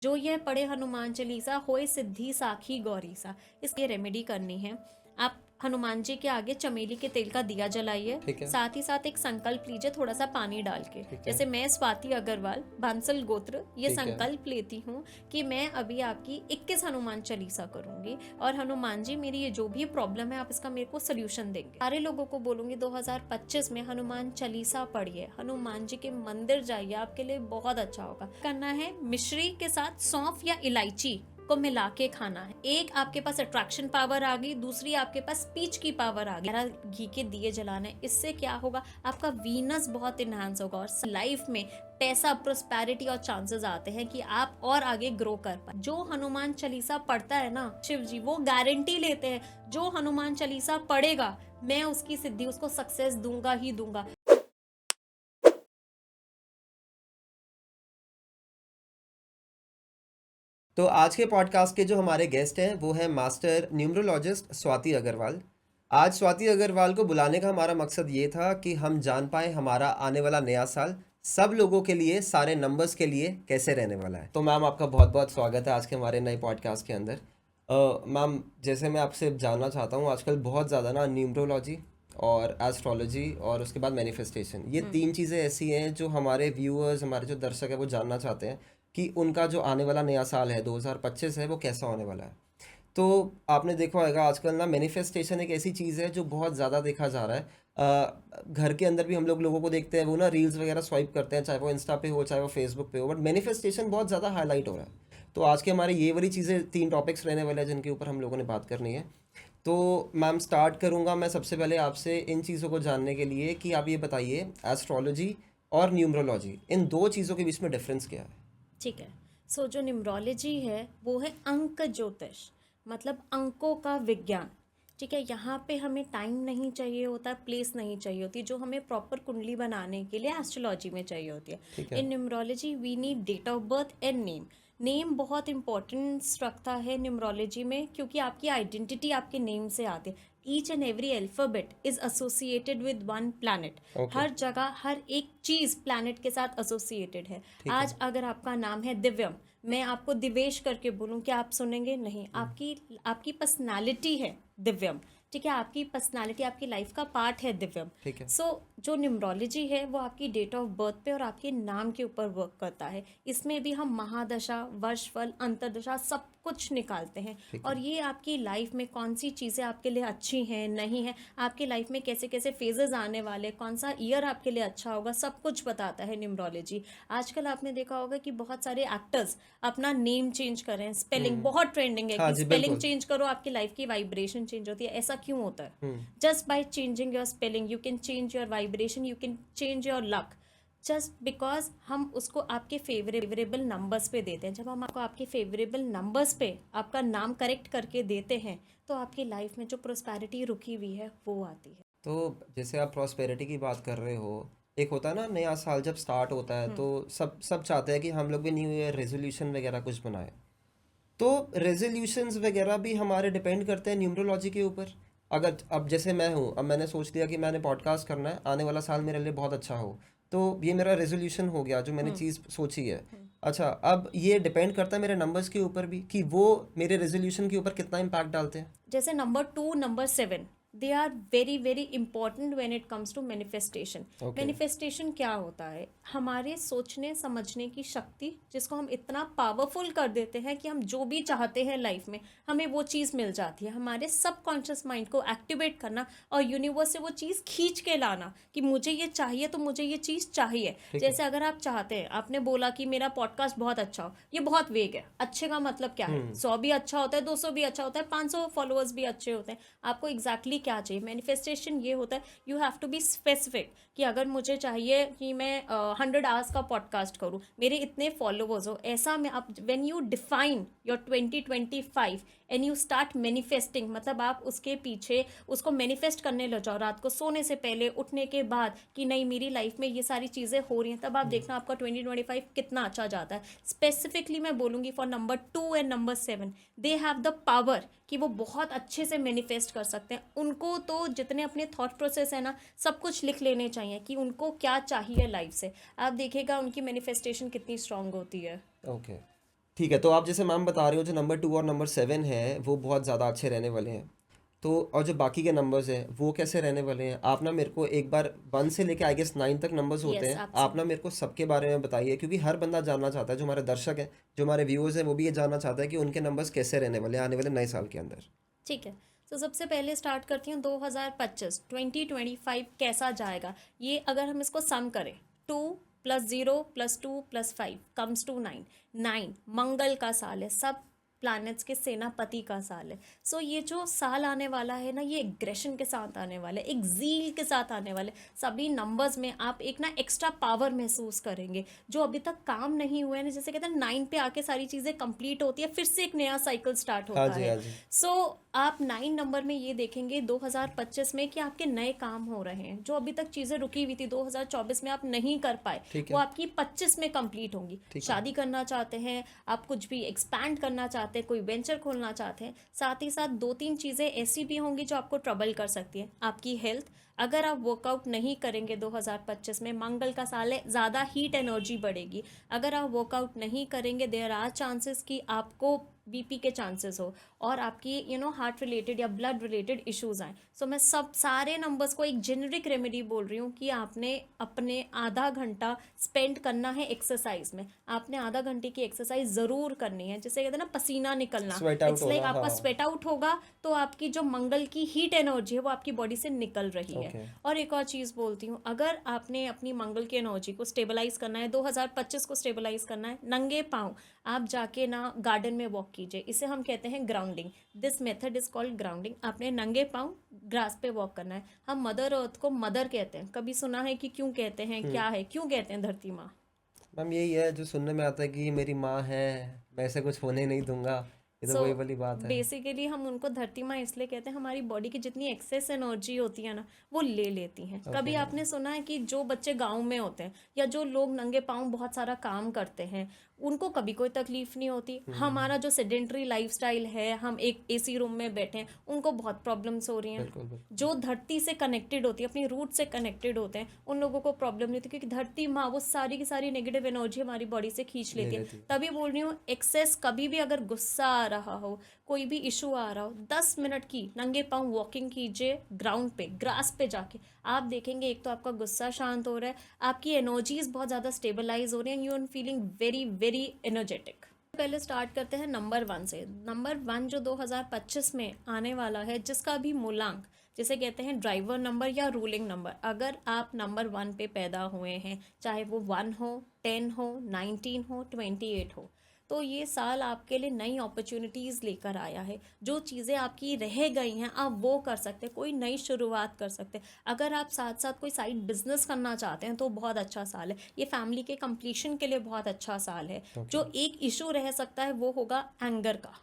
जो यह पढ़े हनुमान चालीसा होए सिद्धि साखी गौरी सा। इसकी रेमेडी करनी है। आप हनुमान जी के आगे चमेली के तेल का दिया जलाइए। ठीक है। साथ ही साथ एक संकल्प लीजिए थोड़ा सा पानी डाल के। ठीक है। जैसे मैं स्वाति अग्रवाल बांसल गोत्र ये ठीक है। संकल्प लेती हूँ कि मैं अभी आपकी 21 हनुमान चालीसा करूंगी और हनुमान जी मेरी ये जो भी प्रॉब्लम है आप इसका मेरे को सोल्यूशन देंगे। सारे लोगों को बोलूंगी 2025 में हनुमान चालीसा पढ़िए, हनुमान जी के मंदिर जाइए, आपके लिए बहुत अच्छा होगा। करना है मिश्री के साथ सौंफ या इलायची को मिला के खाना है। एक आपके पास अट्रैक्शन पावर आ गई, दूसरी आपके पास स्पीच की पावर आ गई। घी के दिए जलाने, इससे क्या होगा, आपका वीनस बहुत इनहांस होगा और लाइफ में पैसा, प्रोस्पेरिटी और चांसेस आते हैं कि आप और आगे ग्रो कर पाए। जो हनुमान चालीसा पढ़ता है ना शिव जी, वो गारंटी लेते हैं जो हनुमान चालीसा पढ़ेगा मैं उसकी सिद्धि, उसको सक्सेस दूंगा ही दूंगा। तो आज के पॉडकास्ट के जो हमारे गेस्ट हैं वो है मास्टर न्यूमरोलॉजिस्ट स्वाति अग्रवाल। आज स्वाति अग्रवाल को बुलाने का हमारा मकसद ये था कि हम जान पाए हमारा आने वाला नया साल सब लोगों के लिए, सारे नंबर्स के लिए कैसे रहने वाला है। तो मैम आपका बहुत बहुत स्वागत है आज के हमारे नए पॉडकास्ट के अंदर। मैम जैसे मैं आपसे जानना चाहता हूँ, आजकल बहुत ज़्यादा ना न्यूमरोलॉजी और एस्ट्रोलॉजी और उसके बाद मैनिफेस्टेशन, ये तीन चीज़ें ऐसी हैं जो हमारे व्यूअर्स, हमारे जो दर्शक है वो जानना चाहते हैं कि उनका जो आने वाला नया साल है 2025 है वो कैसा होने वाला है। तो आपने देखा होगा आजकल ना मैनिफेस्टेशन एक ऐसी चीज़ है जो बहुत ज़्यादा देखा जा रहा है। घर के अंदर भी हम लोगों को देखते हैं, वो ना रील्स वगैरह स्वाइप करते हैं, चाहे वो इंस्टा पे हो चाहे वो फेसबुक पे हो, बट मैनिफेस्टेशन बहुत ज़्यादा हाईलाइट हो रहा है। तो आज के हमारे ये वाली चीज़ें, तीन टॉपिक्स रहने वाले हैं जिनके ऊपर हम लोगों ने बात करनी है। तो मैम स्टार्ट करूँगा मैं सबसे पहले आपसे इन चीज़ों को जानने के लिए कि आप ये बताइए एस्ट्रोलॉजी और न्यूमरोलॉजी, इन दो चीज़ों के बीच में डिफरेंस क्या है। ठीक है। सो जो न्यूमरोलॉजी है वो है अंक ज्योतिष, मतलब अंकों का विज्ञान। ठीक है, यहाँ पे हमें टाइम नहीं चाहिए होता, प्लेस नहीं चाहिए होती, जो हमें प्रॉपर कुंडली बनाने के लिए एस्ट्रोलॉजी में चाहिए होती है। ठीक है। In numerology we need date of birth and name. Name बहुत इंपॉर्टेंस रखता है न्यूमरोलॉजी में, क्योंकि आपकी आइडेंटिटी आपके नेम से आती है। Each and every alphabet is associated with one planet. Okay. हर जगह हर एक चीज प्लैनेट के साथ एसोसिएटेड है। ठीक आज है। अगर आपका नाम है दिव्यम, मैं आपको दिवेश करके बोलूं, क्या आप सुनेंगे? नहीं। आपकी आपकी पर्सनालिटी है दिव्यम। ठीक है, आपकी पर्सनालिटी आपकी लाइफ का पार्ट है दिव्यम। ठीक है। सो जो न्यूमरोलॉजी है वो आपकी डेट ऑफ बर्थ पे और आपके नाम के ऊपर वर्क करता है। इसमें भी हम महादशा, वर्षफल, अंतरदशा सब कुछ निकालते हैं। ठीक और है। ये आपकी लाइफ में कौन सी चीज़ें आपके लिए अच्छी हैं, नहीं है, आपकी लाइफ में कैसे कैसे फेजेस आने वाले, कौन सा ईयर आपके लिए अच्छा होगा, सब कुछ बताता है न्यूमरोलॉजी। आजकल आपने देखा होगा कि बहुत सारे एक्टर्स अपना नेम चेंज कर रहे हैं, स्पेलिंग बहुत ट्रेंडिंग है हाँ कि जी, स्पेलिंग बिल्कुल। चेंज करो आपकी लाइफ की वाइब्रेशन चेंज होती है। ऐसा क्यों होता है? Hmm. Just by changing your spelling you can change your vibration, you can change your luck. Just because हम उसको आपके फेवरेबल नंबर्स पे देते हैं। जब हम आपको आपके फेवरेबल नंबर्स पे आपका नाम करेक्ट करके देते हैं तो आपकी लाइफ में जो प्रोस्पेरिटी रुकी हुई है वो आती है। तो जैसे आप प्रॉस्पेरिटी की बात कर रहे हो, एक होता है ना नया साल जब स्टार्ट होता है तो सब सब चाहते हैं कि हम लोग भी न्यू ईयर रेजोल्यूशन वगैरह कुछ बनाए। तो रेजोल्यूशंस वगैरह भी हमारे डिपेंड करते हैं न्यूमरोलॉजी के ऊपर। अगर अब जैसे मैं हूँ, अब मैंने सोच लिया कि मैंने पॉडकास्ट करना है, आने वाला साल मेरे लिए बहुत अच्छा हो, तो ये मेरा रेजोल्यूशन हो गया जो मैंने चीज़ सोची है। अच्छा, अब ये डिपेंड करता है मेरे नंबर्स के ऊपर भी कि वो मेरे रेजोल्यूशन के ऊपर कितना इम्पैक्ट डालते हैं। जैसे number 2, number 7, they are very very important when it comes to manifestation. Okay. Manifestation क्या होता है? हमारे सोचने समझने की शक्ति, जिसको हम इतना पावरफुल कर देते हैं कि हम जो भी चाहते हैं लाइफ में हमें वो चीज़ मिल जाती है। हमारे सबकॉन्शियस माइंड को एक्टिवेट करना और यूनिवर्स से वो चीज़ खींच के लाना कि मुझे ये चाहिए तो मुझे ये चीज़ चाहिए। ठीक है। जैसे अगर आप चाहते हैं, आपने बोला कि मेरा पॉडकास्ट बहुत अच्छा हो, ये बहुत वेग है। अच्छे का मतलब क्या है? 100 भी अच्छा होता है, 200 भी अच्छा होता है, 500 फॉलोअर्स भी अच्छे होते हैं। आपको एग्जैक्टली क्या चाहिए? मैनिफेस्टेशन ये होता है, you have to be specific कि अगर मुझे चाहिए कि मैं 100 आवर्स का पॉडकास्ट करूं, मेरे इतने फॉलोअर्स हो, ऐसा में आप when you define your 2025 and you start manifesting, मतलब आप उसके पीछे उसको मैनिफेस्ट करने लग जाओ रात को सोने से पहले, उठने के बाद कि नहीं मेरी लाइफ में ये सारी चीज़ें हो रही हैं, तब आप देखना आपका 2025 कितना अच्छा जाता है। स्पेसिफिकली मैं बोलूँगी for number 2 and number 7, they have the power कि वो बहुत अच्छे से मैनिफेस्ट कर सकते हैं। उनको तो जितने अपने थॉट प्रोसेस है ना, सब कुछ लिख लेने चाहिए कि उनको क्या चाहिए लाइफ से। आप देखिएगा उनकी मैनिफेस्टेशन कितनी स्ट्रांग होती है। ओके। ठीक है, तो आप जैसे मैम बता रहे हो जो नंबर 2 और नंबर 7 है वो बहुत ज़्यादा अच्छे रहने वाले हैं, तो और जो बाकी के नंबर्स हैं वो कैसे रहने वाले हैं? आप ना मेरे को एक बार 1 से लेके आई गेस 9 तक नंबर्स होते यस, हैं, आप ना एब्सोल्युटली। मेरे को सबके बारे में बताइए, क्योंकि हर बंदा जानना चाहता है, जो हमारे दर्शक हैं, जो हमारे व्यूअर्स हैं, वो भी ये जानना चाहता है कि उनके नंबर्स कैसे रहने वाले हैं आने वाले नए साल के अंदर। ठीक है। तो सबसे पहले स्टार्ट करती हूँ 2025 2025 कैसा जाएगा। ये अगर हम इसको सम करें, 2 + 0 + 2 + 5 कम्स टू 9। 9 मंगल का साल है, सब प्लैनेट्स के सेनापति का साल है। सो ये जो साल आने वाला है ना, ये एग्रेशन के साथ आने वाला है, एक जील के साथ आने वाले। सभी नंबर्स में आप एक ना एक्स्ट्रा पावर महसूस करेंगे जो अभी तक काम नहीं हुए हैं। जैसे कहते हैं 9 पे आके सारी चीज़ें कंप्लीट होती है, फिर से एक नया साइकिल स्टार्ट हाँ होता जी, है। हाँ जी। सो आप 9 नंबर में ये देखेंगे 2025 में कि आपके नए काम हो रहे हैं। जो अभी तक चीज़ें रुकी हुई थी 2024 में आप नहीं कर पाए, ठीक वो है, आपकी 25 में कंप्लीट होंगी। ठीक है। शादी करना चाहते हैं आप, कुछ भी एक्सपैंड करना चाहते हैं, कोई वेंचर खोलना चाहते हैं, साथ ही साथ 2-3 चीज़ें ऐसी भी होंगी जो आपको ट्रबल कर सकती हैं। आपकी हेल्थ, अगर आप वर्कआउट नहीं करेंगे 2025 में, मंगल का साल है, ज़्यादा हीट एनर्जी बढ़ेगी। अगर आप वर्कआउट नहीं करेंगे, देयर आर चांसेस कि आपको बीपी के चांसेस हो और आपकी हार्ट रिलेटेड या ब्लड रिलेटेड इश्यूज आए। सो मैं सब सारे नंबर्स को एक जेनरिक रेमेडी बोल रही हूँ कि आपने अपने आधा घंटा स्पेंड करना है एक्सरसाइज में। आपने आधा घंटे की एक्सरसाइज ज़रूर करनी है, जिससे कहते हैं ना पसीना निकलना। स्वेट आउट इट्स लाइक होना, आपका हाँ। स्वेट आउट होगा, तो आपकी जो मंगल की हीट एनर्जी है वो आपकी बॉडी से निकल रही है। ओके। और एक और चीज़ बोलती हूँ, अगर आपने अपनी मंगल की एनर्जी को स्टेबलाइज करना है, 2025 को स्टेबलाइज करना है, नंगे पाँव आप जाके ना गार्डन में वॉक कीजिए। इसे हम कहते हैं grounding. This method is called grounding. आपने नंगे पाँव ग्रास पे वॉक करना है। हम मदर अर्थ को मदर कहते हैं। कभी सुना है कि क्यों कहते हैं, क्या है, क्यों कहते हैं धरती माँ? मैम यही है जो सुनने में आता है कि ये मेरी माँ है, मैं ऐसे कुछ होने नहीं दूंगा, ये तो सो वही वाली बात है। बेसिकली हम उनको धरती माँ इसलिए कहते हैं, हमारी बॉडी की जितनी एक्सेस एनर्जी होती है ना, वो ले लेती हैं। कभी ओके। आपने सुना है कि जो बच्चे गांव में होते हैं या जो लोग नंगे पाँव बहुत सारा काम करते हैं, उनको कभी कोई तकलीफ नहीं होती? हमारा जो सेडेंटरी लाइफस्टाइल है, हम एक एसी रूम में बैठे हैं, उनको बहुत प्रॉब्लम्स हो रही हैं। बिल्कुल, बिल्कुल। जो धरती से कनेक्टेड होती है, अपनी रूट से कनेक्टेड होते हैं, उन लोगों को प्रॉब्लम नहीं होती, क्योंकि धरती माँ वो सारी की सारी नेगेटिव एनर्जी हमारी बॉडी से खींच ले लेती है। लेती है। तभी बोल रही हूँ, एक्सेस कभी भी अगर गुस्सा आ रहा हो, कोई भी इशू आ रहा हो, 10 मिनट की नंगे पाँव वॉकिंग कीजिए ग्राउंड पे, ग्रास पे जाके। आप देखेंगे एक तो आपका गुस्सा शांत हो रहा है, आपकी एनर्जीज बहुत ज़्यादा स्टेबलाइज हो रही हैं, you are feeling very very energetic. पहले स्टार्ट करते हैं नंबर 1 से। नंबर 1 जो 2025 में आने वाला है, जिसका भी मूलांक जिसे कहते हैं ड्राइवर नंबर या रूलिंग नंबर, अगर आप नंबर 1 पे पैदा हुए हैं, चाहे वो 1 हो, 10 हो, 19 हो, 28 हो, तो ये साल आपके लिए नई अपॉर्चुनिटीज़ लेकर आया है। जो चीज़ें आपकी रह गई हैं आप वो कर सकते हैं, कोई नई शुरुआत कर सकते हैं। अगर आप साथ साथ कोई साइड बिजनेस करना चाहते हैं तो बहुत अच्छा साल है। ये फैमिली के कंप्लीशन के लिए बहुत अच्छा साल है। ओके। जो एक इशू रह सकता है वो होगा एंगर का,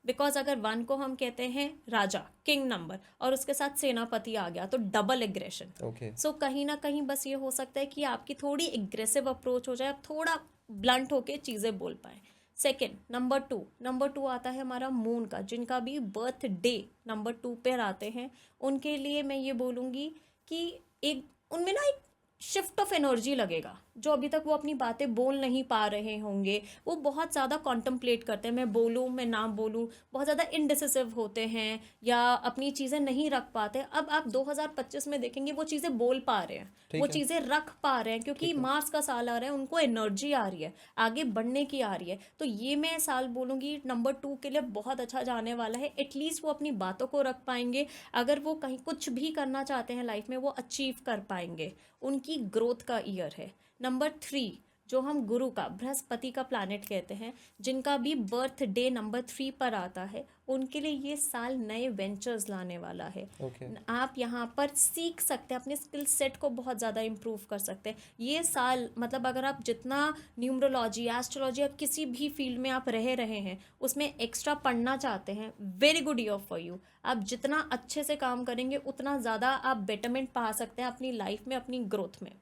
बिकॉज अगर 1 को हम कहते हैं राजा, किंग नंबर, और उसके साथ सेनापति आ गया तो डबल एग्रेशन। ओके। सो कहीं ना कहीं बस ये हो सकता है कि आपकी थोड़ी एग्रेसिव अप्रोच हो जाए, आप थोड़ा ब्लंट होके चीज़ें बोल पाए। सेकेंड, नंबर 2 आता है हमारा मून का। जिनका भी बर्थ डे नंबर 2 पर आते हैं, उनके लिए मैं ये बोलूँगी कि एक उनमें ना एक शिफ्ट ऑफ एनर्जी लगेगा। जो अभी तक वो अपनी बातें बोल नहीं पा रहे होंगे, वो बहुत ज़्यादा कॉन्टम्पलेट करते हैं, मैं बोलूँ मैं ना बोलूँ, बहुत ज़्यादा इनडिसिसिव होते हैं या अपनी चीज़ें नहीं रख पाते। अब आप 2025 में देखेंगे वो चीज़ें बोल पा रहे हैं, वो ठीक है, चीज़ें रख पा रहे हैं, क्योंकि ठीक है। मार्स का साल आ रहा है, उनको एनर्जी आ रही है, आगे बढ़ने की आ रही है। तो ये मैं साल बोलूँगी नंबर 2 के लिए बहुत अच्छा जाने वाला है। एटलीस्ट वो अपनी बातों को रख पाएंगे। अगर वो कहीं कुछ भी करना चाहते हैं लाइफ में, वो अचीव कर पाएंगे। उनकी ग्रोथ का ईयर है। नंबर 3 जो हम गुरु का, बृहस्पति का प्लैनेट कहते हैं, जिनका भी बर्थ डे नंबर 3 पर आता है, उनके लिए ये साल नए वेंचर्स लाने वाला है। ओके। आप यहाँ पर सीख सकते हैं, अपने स्किल सेट को बहुत ज़्यादा इम्प्रूव कर सकते हैं। ये साल मतलब अगर आप जितना न्यूमरोलॉजी, एस्ट्रोलॉजी या किसी भी फील्ड में आप रह रहे हैं, उसमें एक्स्ट्रा पढ़ना चाहते हैं, very good year for you. आप जितना अच्छे से काम करेंगे उतना ज़्यादा आप बेटरमेंट पा सकते हैं अपनी लाइफ में, अपनी ग्रोथ में।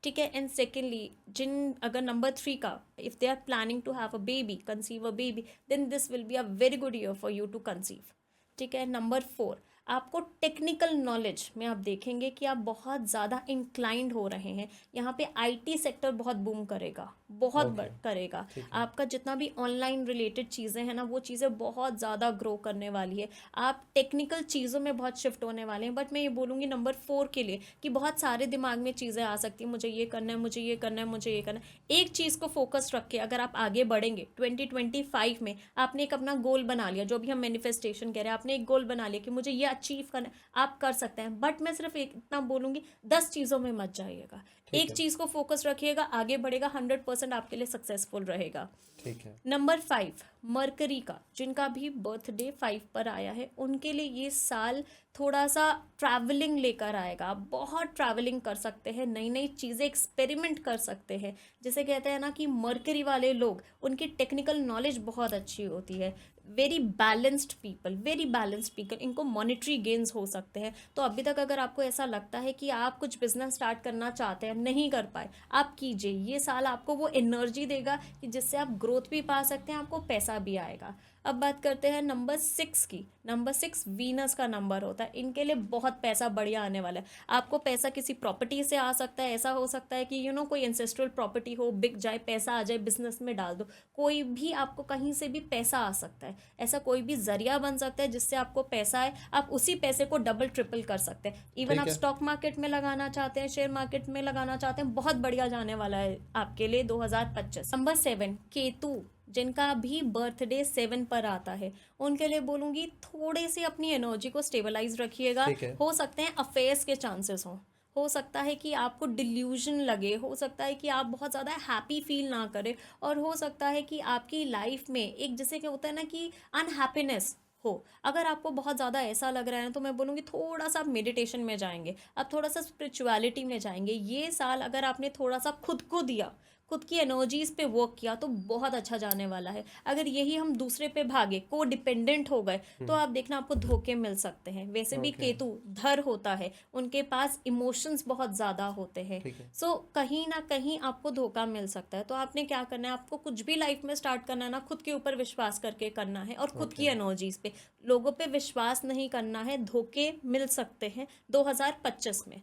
ठीक है। एंड सेकेंडली, जिन अगर नंबर 3 का, if they are planning to have a baby, conceive a baby, then this will be a very good year for you to conceive. ठीक है। नंबर 4, आपको टेक्निकल नॉलेज में आप देखेंगे कि आप बहुत ज़्यादा इंक्लाइंड हो रहे हैं। यहाँ पे आईटी सेक्टर बहुत बूम करेगा। बहुत Okay. करेगा। ठीक है। आपका जितना भी ऑनलाइन रिलेटेड चीज़ें हैं ना, वो चीज़ें बहुत ज़्यादा ग्रो करने वाली है। आप टेक्निकल चीज़ों में बहुत शिफ्ट होने वाले हैं। बट मैं ये बोलूँगी नंबर 4 के लिए कि बहुत सारे दिमाग में चीज़ें आ सकती हैं, मुझे ये करना है, मुझे ये करना है, मुझे ये करना है। एक चीज़ को फोकस रख के अगर आप आगे बढ़ेंगे 2025 में, आपने एक अपना गोल बना लिया, जो भी हम मैनिफेस्टेशन कह रहे हैं, आपने एक गोल बना लिया कि मुझे ये अचीव करना है, आप कर सकते हैं। बट मैं सिर्फ एक इतना बोलूँगी, 10 चीज़ों में मत जाइएगा। ठीक एक है। चीज़ को फोकस रखिएगा, आगे बढ़ेगा, 100% आपके लिए सक्सेसफुल रहेगा। ठीक है। नंबर 5, मरकरी का, जिनका भी बर्थडे 5 पर आया है, उनके लिए ये साल थोड़ा सा ट्रैवलिंग लेकर आएगा। आप बहुत ट्रैवलिंग कर सकते हैं, नई नई चीज़ें एक्सपेरिमेंट कर सकते हैं। जैसे कहते हैं ना कि मरकरी वाले लोग, उनकी टेक्निकल नॉलेज बहुत अच्छी होती है। वेरी बैलेंस्ड पीपल, इनको मॉनेटरी गेन्स हो सकते हैं। तो अभी तक अगर आपको ऐसा लगता है कि आप कुछ बिजनेस स्टार्ट करना चाहते हैं, नहीं कर पाए, आप कीजिए। ये साल आपको वो एनर्जी देगा कि जिससे आप ग्रोथ भी पा सकते हैं, आपको पैसा भी आएगा। अब बात करते हैं नंबर 6 की। नंबर 6 वीनस का नंबर होता है। इनके लिए बहुत पैसा बढ़िया आने वाला है। आपको पैसा किसी प्रॉपर्टी से आ सकता है। ऐसा हो सकता है कि कोई एंसेस्ट्रल प्रॉपर्टी हो, बिक जाए, पैसा आ जाए, बिजनेस में डाल दो। कोई भी आपको कहीं से भी पैसा आ सकता है। ऐसा कोई भी जरिया बन सकता है जिससे आपको पैसा आए। आप उसी पैसे को डबल ट्रिपल कर सकते हैं। इवन ठीक आप है। स्टॉक मार्केट में लगाना चाहते हैं, शेयर मार्केट में लगाना चाहते हैं, बहुत बढ़िया जाने वाला है आपके लिए 2025। नंबर 7, केतु, जिनका भी बर्थडे 7 पर आता है, उनके लिए बोलूँगी थोड़े से अपनी एनर्जी को स्टेबलाइज रखिएगा। ठीक है। हो सकते हैं अफेयर्स के चांसेस हों, हो सकता है कि आपको डिल्यूजन लगे, हो सकता है कि आप बहुत ज़्यादा हैप्पी फील ना करें, और हो सकता है कि आपकी लाइफ में एक जैसे कि होता है ना कि अनहैप्पीनेस हो। अगर आपको बहुत ज़्यादा ऐसा लग रहा है ना, तो मैं बोलूँगी थोड़ा सा आप मेडिटेशन में जाएंगे, आप थोड़ा सा स्पिरिचुअलिटी में जाएंगे। ये साल अगर आपने थोड़ा सा खुद को दिया, खुद की एनर्जीज पे वर्क किया, तो बहुत अच्छा जाने वाला है। अगर यही हम दूसरे पे भागे, को डिपेंडेंट हो गए, तो आप देखना आपको धोखे मिल सकते हैं। वैसे भी ओके। केतु धर होता है, उनके पास इमोशंस बहुत ज़्यादा होते हैं। ठीक है। सो कहीं ना कहीं आपको धोखा मिल सकता है। तो आपने क्या करना है, आपको कुछ भी लाइफ में स्टार्ट करना है ना, खुद के ऊपर विश्वास करके करना है, और खुद की एनर्जीज पे, लोगों पे विश्वास नहीं करना है। धोखे मिल सकते हैं 2025 में।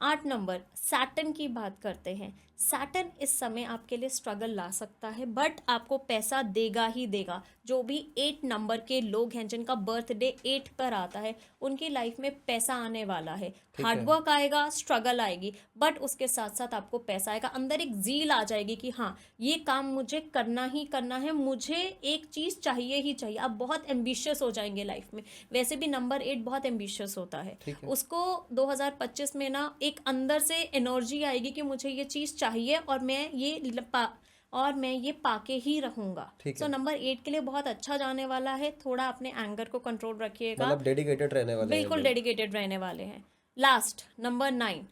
8 नंबर, सैटर्न की बात करते हैं। सैटर्न इस समय आपके लिए स्ट्रगल ला सकता है, बट आपको पैसा देगा ही देगा। जो भी 8 नंबर के लोग हैं, जिनका बर्थडे 8 पर आता है, उनकी लाइफ में पैसा आने वाला है। ठीक है। हार्डवर्क आएगा, स्ट्रगल आएगी, बट उसके साथ साथ आपको पैसा आएगा। अंदर एक जील आ जाएगी कि हाँ, ये काम मुझे करना ही करना है, मुझे एक चीज़ चाहिए ही चाहिए। आप बहुत एम्बिशियस हो जाएंगे लाइफ में। वैसे भी नंबर 8 बहुत एम्बिशियस होता है। ठीक है। उसको 2025 में ना एक अंदर से एनर्जी आएगी कि मुझे ये चीज़ चाहिए, और मैं ये पाके ही रहूंगा। ठीक सो है। नंबर 8 के लिए बहुत अच्छा जाने वाला है। थोड़ा अपने एंगर को कंट्रोल रखिएगा, मतलब डेडिकेटेड रहने वाले हैं बिल्कुल लोग। डेडिकेटेड रहने वाले हैं। लास्ट नंबर 9,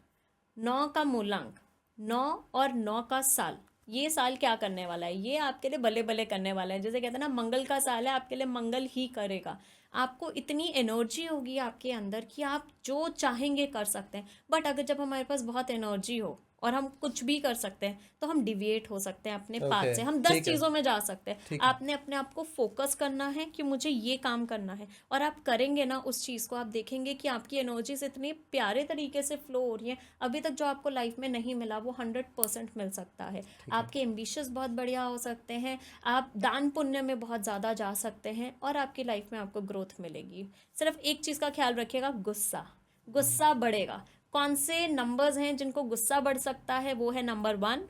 9 का मूलांक, 9 और 9 का साल। ये साल क्या करने वाला है, ये आपके लिए भले भले करने वाला है। जैसे कहते हैं ना, मंगल का साल है, आपके लिए मंगल ही करेगा। आपको इतनी एनर्जी होगी आपके अंदर कि आप जो चाहेंगे कर सकते हैं। बट अगर जब हमारे पास बहुत एनर्जी हो और हम कुछ भी कर सकते हैं, तो हम डिविएट हो सकते हैं अपने पाथ ओके। से, हम 10 ठीक है। चीज़ों में जा सकते हैं। ठीक है। आपने अपने आप को फोकस करना है कि मुझे ये काम करना है, और आप करेंगे ना उस चीज़ को, आप देखेंगे कि आपकी एनर्जीज इतनी प्यारे तरीके से फ्लो हो रही हैं। अभी तक जो आपको लाइफ में नहीं मिला, वो 100% मिल सकता है। आपके एम्बिशंस बहुत बढ़िया हो सकते हैं, आप दान पुण्य में बहुत ज़्यादा जा सकते हैं, और आपकी लाइफ में आपको ग्रोथ मिलेगी। सिर्फ एक चीज़ का ख्याल रखिएगा, गुस्सा बढ़ेगा। कौन से नंबर्स हैं जिनको गुस्सा बढ़ सकता है, वो है number 1,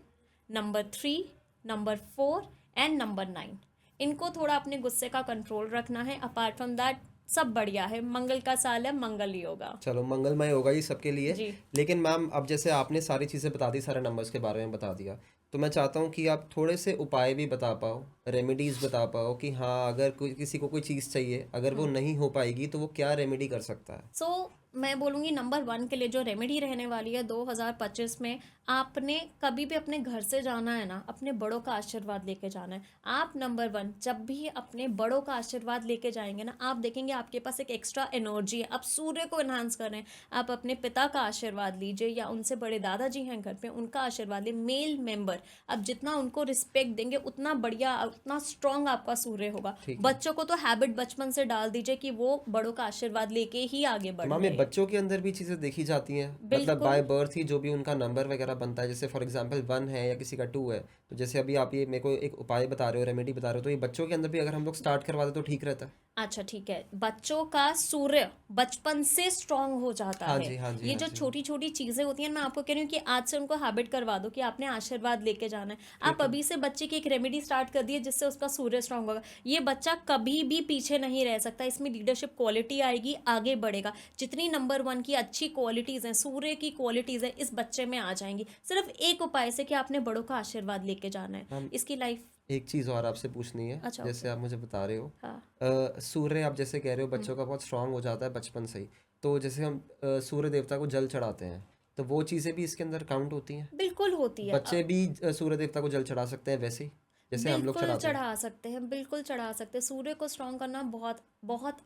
number 3, number 4 and number 9। इनको थोड़ा अपने गुस्से का कंट्रोल रखना है। अपार्ट फ्रॉम दैट सब बढ़िया है। मंगल का साल है, मंगल ही होगा। चलो, मंगलमय होगा ही सबके लिए। जी। लेकिन मैम, अब जैसे आपने सारी चीज़ें बता दी, सारे नंबर्स के बारे में बता दिया, तो मैं चाहता हूँ कि आप थोड़े से उपाय भी बता पाओ, रेमेडीज़ बता पाओ कि हाँ, अगर कोई किसी को कोई चीज़ चाहिए, अगर वो नहीं हो पाएगी, तो वो क्या रेमेडी कर सकता है। सो मैं बोलूँगी नंबर 1 के लिए जो रेमेडी रहने वाली है 2025 में, आपने कभी भी अपने घर से जाना है ना, अपने बड़ों का आशीर्वाद लेके जाना है। आप नंबर 1 जब भी अपने बड़ों का आशीर्वाद लेके जाएंगे ना, आप देखेंगे आपके पास एक एक्स्ट्रा एनर्जी है। आप सूर्य को एनहांस कर रहे हैं। आप अपने पिता का आशीर्वाद लीजिए, या उनसे बड़े दादाजी हैं घर पे, उनका आशीर्वाद ले। मेल मेंबर, आप जितना उनको रिस्पेक्ट देंगे, उतना बढ़िया, उतना स्ट्रांग आपका सूर्य होगा। ठीक है। बच्चों को तो हैबिट बचपन से डाल दीजिए कि वो बड़ों का आशीर्वाद लेके ही आगे तो मैम, बढ़े। ये बच्चों के अंदर भी चीज़ें देखी जाती हैं, मतलब बिल्कुल बाय बर्थ ही जो भी उनका नंबर वगैरह बनता है, जैसे फॉर एग्जांपल 1 है या किसी का 2 है, तो जैसे अभी आप ये मेरे को एक उपाय बता रहे हो, रेमेडी बता रहे हो, तो ये बच्चों के अंदर भी अगर हम लोग स्टार्ट करवा दें तो ठीक रहता है। अच्छा ठीक है। बच्चों का सूर्य बचपन से स्ट्रांग हो जाता हाँ है। जी, हाँ जी, ये हाँ जो जी। छोटी छोटी चीजें होती हैं, मैं आपको कह रही हूँ कि आज से उनको हैबिट करवा दो कि आपने आशीर्वाद लेके जाना है। आप ठीक है। अभी से बच्चे की एक रेमेडी स्टार्ट कर दिए जिससे उसका सूर्य स्ट्रांग होगा। ये बच्चा कभी भी पीछे नहीं रह सकता, इसमें लीडरशिप क्वालिटी आएगी, आगे बढ़ेगा। जितनी नंबर 1 की अच्छी क्वालिटीज हैं, सूर्य की क्वालिटीज हैं, इस बच्चे में आ जाएंगी सिर्फ एक उपाय से कि आपने बड़ों का आशीर्वाद लेके जाना है। हम इसकी लाइफ। एक चीज़ और आपसे पूछनी है, अच्छा जैसे ओके। आप मुझे बता रहे हो, हाँ। सूर्य आप जैसे कह रहे हो बच्चों का बहुत स्ट्रांग हो जाता है बचपन से ही, तो जैसे हम सूर्य देवता को जल चढ़ाते हैं, तो वो चीज़ें भी इसके अंदर काउंट होती हैं? बिल्कुल होती है। बच्चे भी सूर्य देवता को जल चढ़ा सकते हैं वैसे ही जैसे हम लोग बिल्कुल चढ़ाते हैं? चढ़ा सकते हैं, बिल्कुल चढ़ा सकते हैं। सूर्य को स्ट्रॉन्ग करना बहुत बहुत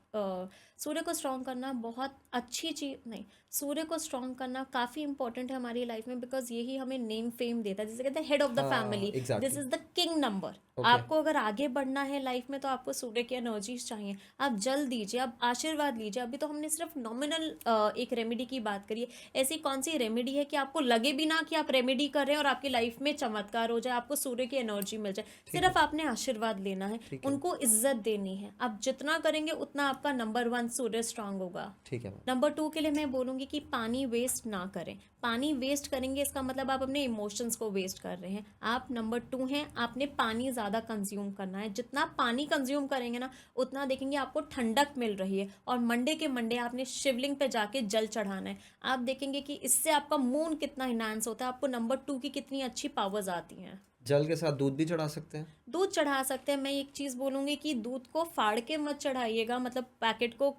सूर्य को स्ट्रॉन्ग करना बहुत अच्छी चीज नहीं, सूर्य को स्ट्रॉन्ग करना काफ़ी इंपॉर्टेंट है हमारी लाइफ में, बिकॉज यही हमें नेम फेम देता है, जिसे कहते हैं हेड ऑफ द हाँ, family. This exactly. Is the king number. Okay. आपको अगर आगे बढ़ना है लाइफ में तो आपको सूर्य की एनर्जीज चाहिए। आप जल दीजिए, आप आशीर्वाद लीजिए। अभी तो हमने सिर्फ नॉमिनल एक रेमेडी की बात करी है। ऐसी कौन सी रेमेडी है कि आपको लगे भी ना कि आप रेमेडी कर रहे हैं और आपकी लाइफ में चमत्कार हो जाए, आपको सूर्य की एनर्जी मिल जाए। ठीक सिर्फ है। आपने आशीर्वाद लेना है, ठीक है। उनको इज्जत देनी है। आप जितना करेंगे उतना आपका नंबर 1 सूर्य स्ट्रांग होगा। ठीक है मैम। नंबर 2 के लिए मैं बोलूँगी कि पानी वेस्ट ना करें। पानी वेस्ट करेंगे इसका मतलब आप अपने इमोशंस को वेस्ट कर रहे हैं। आप नंबर 2 हैं, आपने पानी ज़्यादा कंज्यूम करना है। जितना पानी कंज्यूम करेंगे ना, उतना देखेंगे आपको ठंडक मिल रही है। और मंडे के मंडे आपने शिवलिंग पे जाके जल चढ़ाना है। आप देखेंगे कि इससे आपका मूड कितना इनहांस होता है, आपको नंबर 2 की कितनी अच्छी पावर्स आती हैं। जल के साथ दूध भी चढ़ा सकते हैं? दूध चढ़ा सकते हैं। मैं एक चीज़ बोलूँगी कि दूध को फाड़ के मत चढ़ाइएगा, मतलब पैकेट को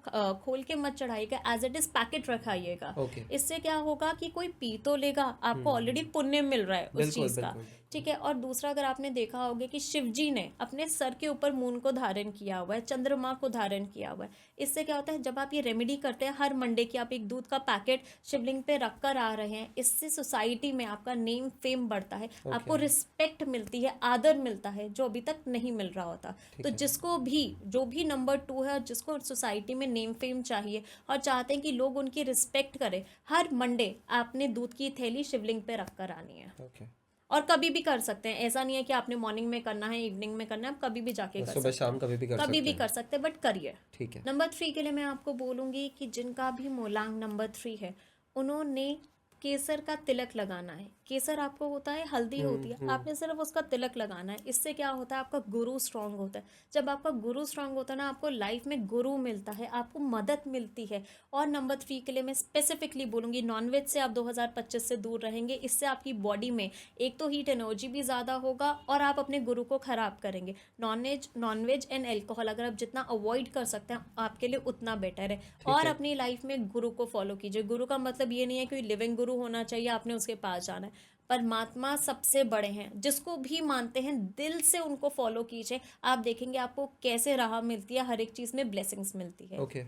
खोल के मत चढ़ाइएगा, एज इट इज़ पैकेट रखाइएगा। ओके। इससे क्या होगा कि कोई पी तो लेगा, आपको ऑलरेडी पुण्य मिल रहा है उस बिल्कुल चीज़ का। बिल्कुल। ठीक है। और दूसरा, अगर आपने देखा होगा कि शिव जी ने अपने सर के ऊपर मून को धारण किया हुआ है, चंद्रमा को धारण किया हुआ है। इससे क्या होता है, जब आप ये रेमेडी करते हैं हर मंडे की, आप एक दूध का पैकेट शिवलिंग पे रख कर आ रहे हैं, इससे सोसाइटी में आपका नेम फेम बढ़ता है, आपको ओके। रिस्पेक्ट मिलती है, आदर मिलता है, जो अभी तक नहीं मिल रहा होता। ठीक तो है। जिसको भी, जो भी नंबर 2 है और जिसको सोसाइटी में नेम फेम चाहिए और चाहते हैं कि लोग उनकी रिस्पेक्ट करें, हर मंडे आपने दूध की थैली शिवलिंग पे रख कर आनी है। ओके। और कभी भी कर सकते हैं, ऐसा नहीं है कि आपने मॉर्निंग में करना है, इवनिंग में करना है, आप कभी भी जाके कर सुबह सकते शाम हैं। कभी भी कर कभी सकते भी हैं? कर सकते हैं, बट करिए। ठीक है। नंबर 3 के लिए मैं आपको बोलूँगी कि जिनका भी मूलांक नंबर 3 है, उन्होंने केसर का तिलक लगाना है। केसर आपको होता है, हल्दी होती है, आपने सिर्फ उसका तिलक लगाना है। इससे क्या होता है, आपका गुरु स्ट्रांग होता है। जब आपका गुरु स्ट्रांग होता है ना, आपको लाइफ में गुरु मिलता है, आपको मदद मिलती है। और नंबर 3 के लिए मैं स्पेसिफिकली बोलूँगी, नॉनवेज से आप 2025 से दूर रहेंगे। इससे आपकी बॉडी में एक तो हीट एनर्जी भी ज़्यादा होगा और आप अपने गुरु को ख़राब करेंगे। नॉनवेज एंड एल्कोहल अगर आप जितना अवॉइड कर सकते हैं आपके लिए उतना बेटर है। और है। अपनी लाइफ में गुरु को फॉलो कीजिए। गुरु का मतलब ये नहीं है कि लिविंग गुरु होना चाहिए, आपने उसके पास जाना है। परमात्मा सबसे बड़े हैं, जिसको भी मानते हैं दिल से उनको फॉलो कीजिए। आप देखेंगे आपको कैसे राह मिलती है, हर एक चीज़ में ब्लेसिंग्स मिलती है। ओके।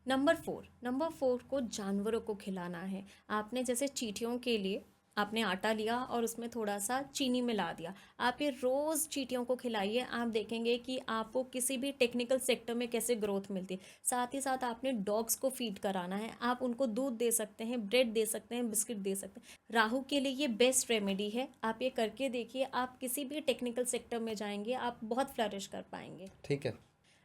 नंबर 4 को जानवरों को खिलाना है। आपने जैसे चींटियों के लिए आपने आटा लिया और उसमें थोड़ा सा चीनी मिला दिया, आप ये रोज़ चींटियों को खिलाइए। आप देखेंगे कि आपको किसी भी टेक्निकल सेक्टर में कैसे ग्रोथ मिलती है। साथ ही साथ आपने डॉग्स को फीड कराना है। आप उनको दूध दे सकते हैं, ब्रेड दे सकते हैं, बिस्किट दे सकते हैं। राहु के लिए ये बेस्ट रेमेडी है, आप ये करके देखिए। आप किसी भी टेक्निकल सेक्टर में जाएंगे, आप बहुत फ्लरिश कर पाएंगे। ठीक है।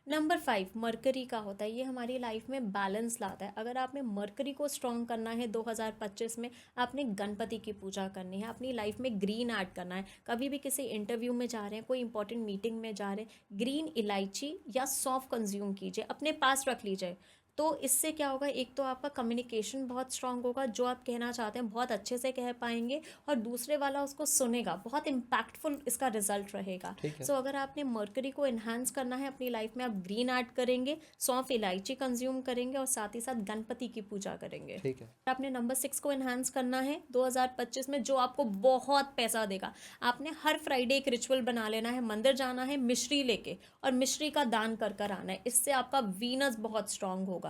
नंबर 5 मरकरी का होता है। ये हमारी लाइफ में बैलेंस लाता है। अगर आपने मरकरी को स्ट्रॉन्ग करना है 2025 में, आपने गणपति की पूजा करनी है, अपनी लाइफ में ग्रीन ऐड करना है। कभी भी किसी इंटरव्यू में जा रहे हैं, कोई इंपॉर्टेंट मीटिंग में जा रहे हैं, ग्रीन इलायची या सौंफ कंज्यूम कीजिए, अपने पास रख लीजिए। तो इससे क्या होगा, एक तो आपका कम्युनिकेशन बहुत स्ट्रांग होगा, जो आप कहना चाहते हैं बहुत अच्छे से कह पाएंगे और दूसरे वाला उसको सुनेगा, बहुत इम्पैक्टफुल इसका रिजल्ट रहेगा। ठीक है। सो अगर आपने मर्करी को एनहांस करना है अपनी लाइफ में, आप ग्रीन ऐड करेंगे, सौंफ इलायची कंज्यूम करेंगे और साथ ही साथ गणपति की पूजा करेंगे। ठीक है। आपने नंबर 6 को एनहांस करना है 2025 में, जो आपको बहुत पैसा देगा। आपने हर फ्राइडे एक रिचुअल बना लेना है, मंदिर जाना है मिश्री लेके और मिश्री का दान कर कर आना है। इससे आपका वीनस बहुत स्ट्रांग होगा।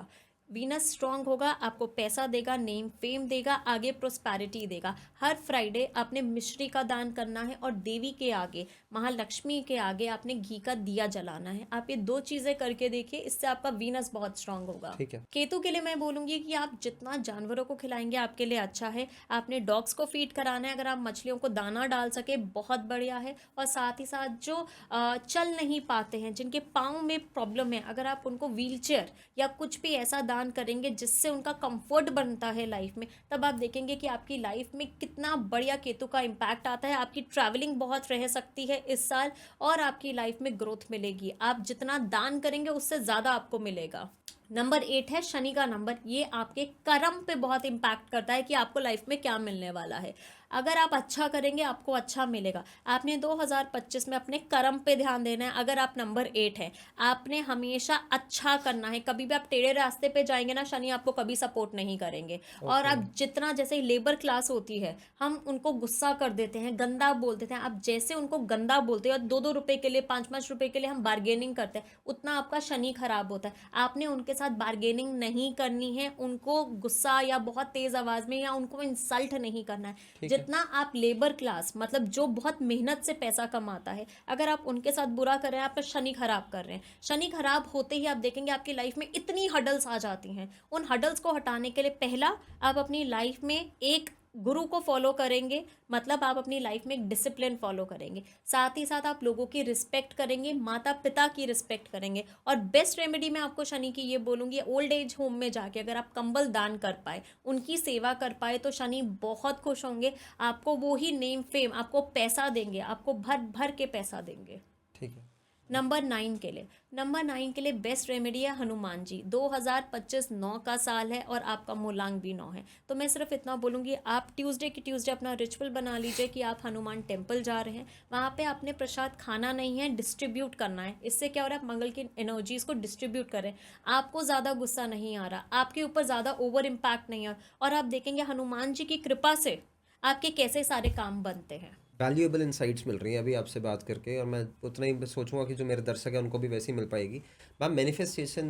वीनस स्ट्रांग होगा, आपको पैसा देगा, नेम फेम देगा, आगे प्रोस्पैरिटी देगा। हर फ्राइडे आपने मिश्री का दान करना है और देवी के आगे, महालक्ष्मी के आगे आपने घी का दिया जलाना है। आप ये 2 चीजें करके देखिए, इससे आपका वीनस बहुत स्ट्रांग होगा। ठीक है। केतु के लिए मैं बोलूंगी कि आप जितना जानवरों को खिलाएंगे आपके लिए अच्छा है। आपने डॉग्स को फीड कराना है, अगर आप मछलियों को दाना डाल सके बहुत बढ़िया है। और साथ ही साथ जो चल नहीं पाते हैं, जिनके पाँव में प्रॉब्लम है, अगर आप उनको व्हीलचेयर या कुछ भी ऐसा दान करेंगे जिससे उनका कंफर्ट बनता है लाइफ में, तब आप देखेंगे कि आपकी लाइफ में कितना बढ़िया केतु का इम्पैक्ट आता है। आपकी ट्रैवलिंग बहुत रह सकती है इस साल और आपकी लाइफ में ग्रोथ मिलेगी। आप जितना दान करेंगे उससे ज़्यादा आपको मिलेगा। नंबर 8 है शनि का नंबर। ये आपके कर्म पे बहुत इम्पैक्ट करता है कि आपको लाइफ में क्या मिलने वाला है। अगर आप अच्छा करेंगे आपको अच्छा मिलेगा। आपने 2025 में अपने कर्म पे ध्यान देना है। अगर आप नंबर 8 है, आपने हमेशा अच्छा करना है। कभी भी आप टेढ़े रास्ते पे जाएंगे ना, शनि आपको कभी सपोर्ट नहीं करेंगे। और आप जितना, जैसे लेबर क्लास होती है, हम उनको गुस्सा कर देते हैं, गंदा बोल देते हैं। आप जैसे उनको गंदा बोलते हैं और 2-2 रुपए के लिए, 5-5 रुपए के लिए हम बार्गेनिंग करते हैं, उतना आपका शनि खराब होता है। आपने उनके साथ बार्गेनिंग नहीं करनी है, उनको गुस्सा या बहुत तेज आवाज में या उनको इंसल्ट नहीं करना है। जितना आप लेबर क्लास, मतलब जो बहुत मेहनत से पैसा कमाता है, अगर आप उनके साथ बुरा कर रहे हैं, आप शनि खराब कर रहे हैं। शनि खराब होते ही आप देखेंगे आपकी लाइफ में इतनी हडल्स आ जाती हैं। उन हडल्स को हटाने के लिए पहला आप अपनी लाइफ में एक गुरु को फॉलो करेंगे, मतलब आप अपनी लाइफ में एक डिसिप्लिन फॉलो करेंगे। साथ ही साथ आप लोगों की रिस्पेक्ट करेंगे, माता पिता की रिस्पेक्ट करेंगे। और बेस्ट रेमेडी मैं आपको शनि की ये बोलूँगी, ओल्ड एज होम में जाके अगर आप कंबल दान कर पाए, उनकी सेवा कर पाए, तो शनि बहुत खुश होंगे। आपको वो ही नेम फेम, आपको पैसा देंगे, आपको भर भर के पैसा देंगे। ठीक है। नंबर 9 के लिए बेस्ट रेमेडी है हनुमान जी। 2025 9 का साल है और आपका मूलांक भी 9 है। तो मैं सिर्फ इतना बोलूँगी, आप ट्यूसडे की ट्यूसडे अपना रिचुअल बना लीजिए कि आप हनुमान टेम्पल जा रहे हैं। वहाँ पे आपने प्रसाद खाना नहीं है, डिस्ट्रीब्यूट करना है। इससे क्या हो रहा है, आप मंगल की एनर्जीज को डिस्ट्रीब्यूट कर रहे हैं। आपको ज़्यादा गुस्सा नहीं आ रहा, आपके ऊपर ज़्यादा ओवर इम्पैक्ट नहीं आ रहा, और आप देखेंगे हनुमान जी की कृपा से आपके कैसे सारे काम बनते हैं। वैल्यूएबल इंसाइट्स मिल रही हैं अभी आपसे बात करके, और मैं उतना ही सोचूंगा कि जो मेरे दर्शक हैं उनको भी वैसी मिल पाएगी। मैम, मैनिफेस्टेशन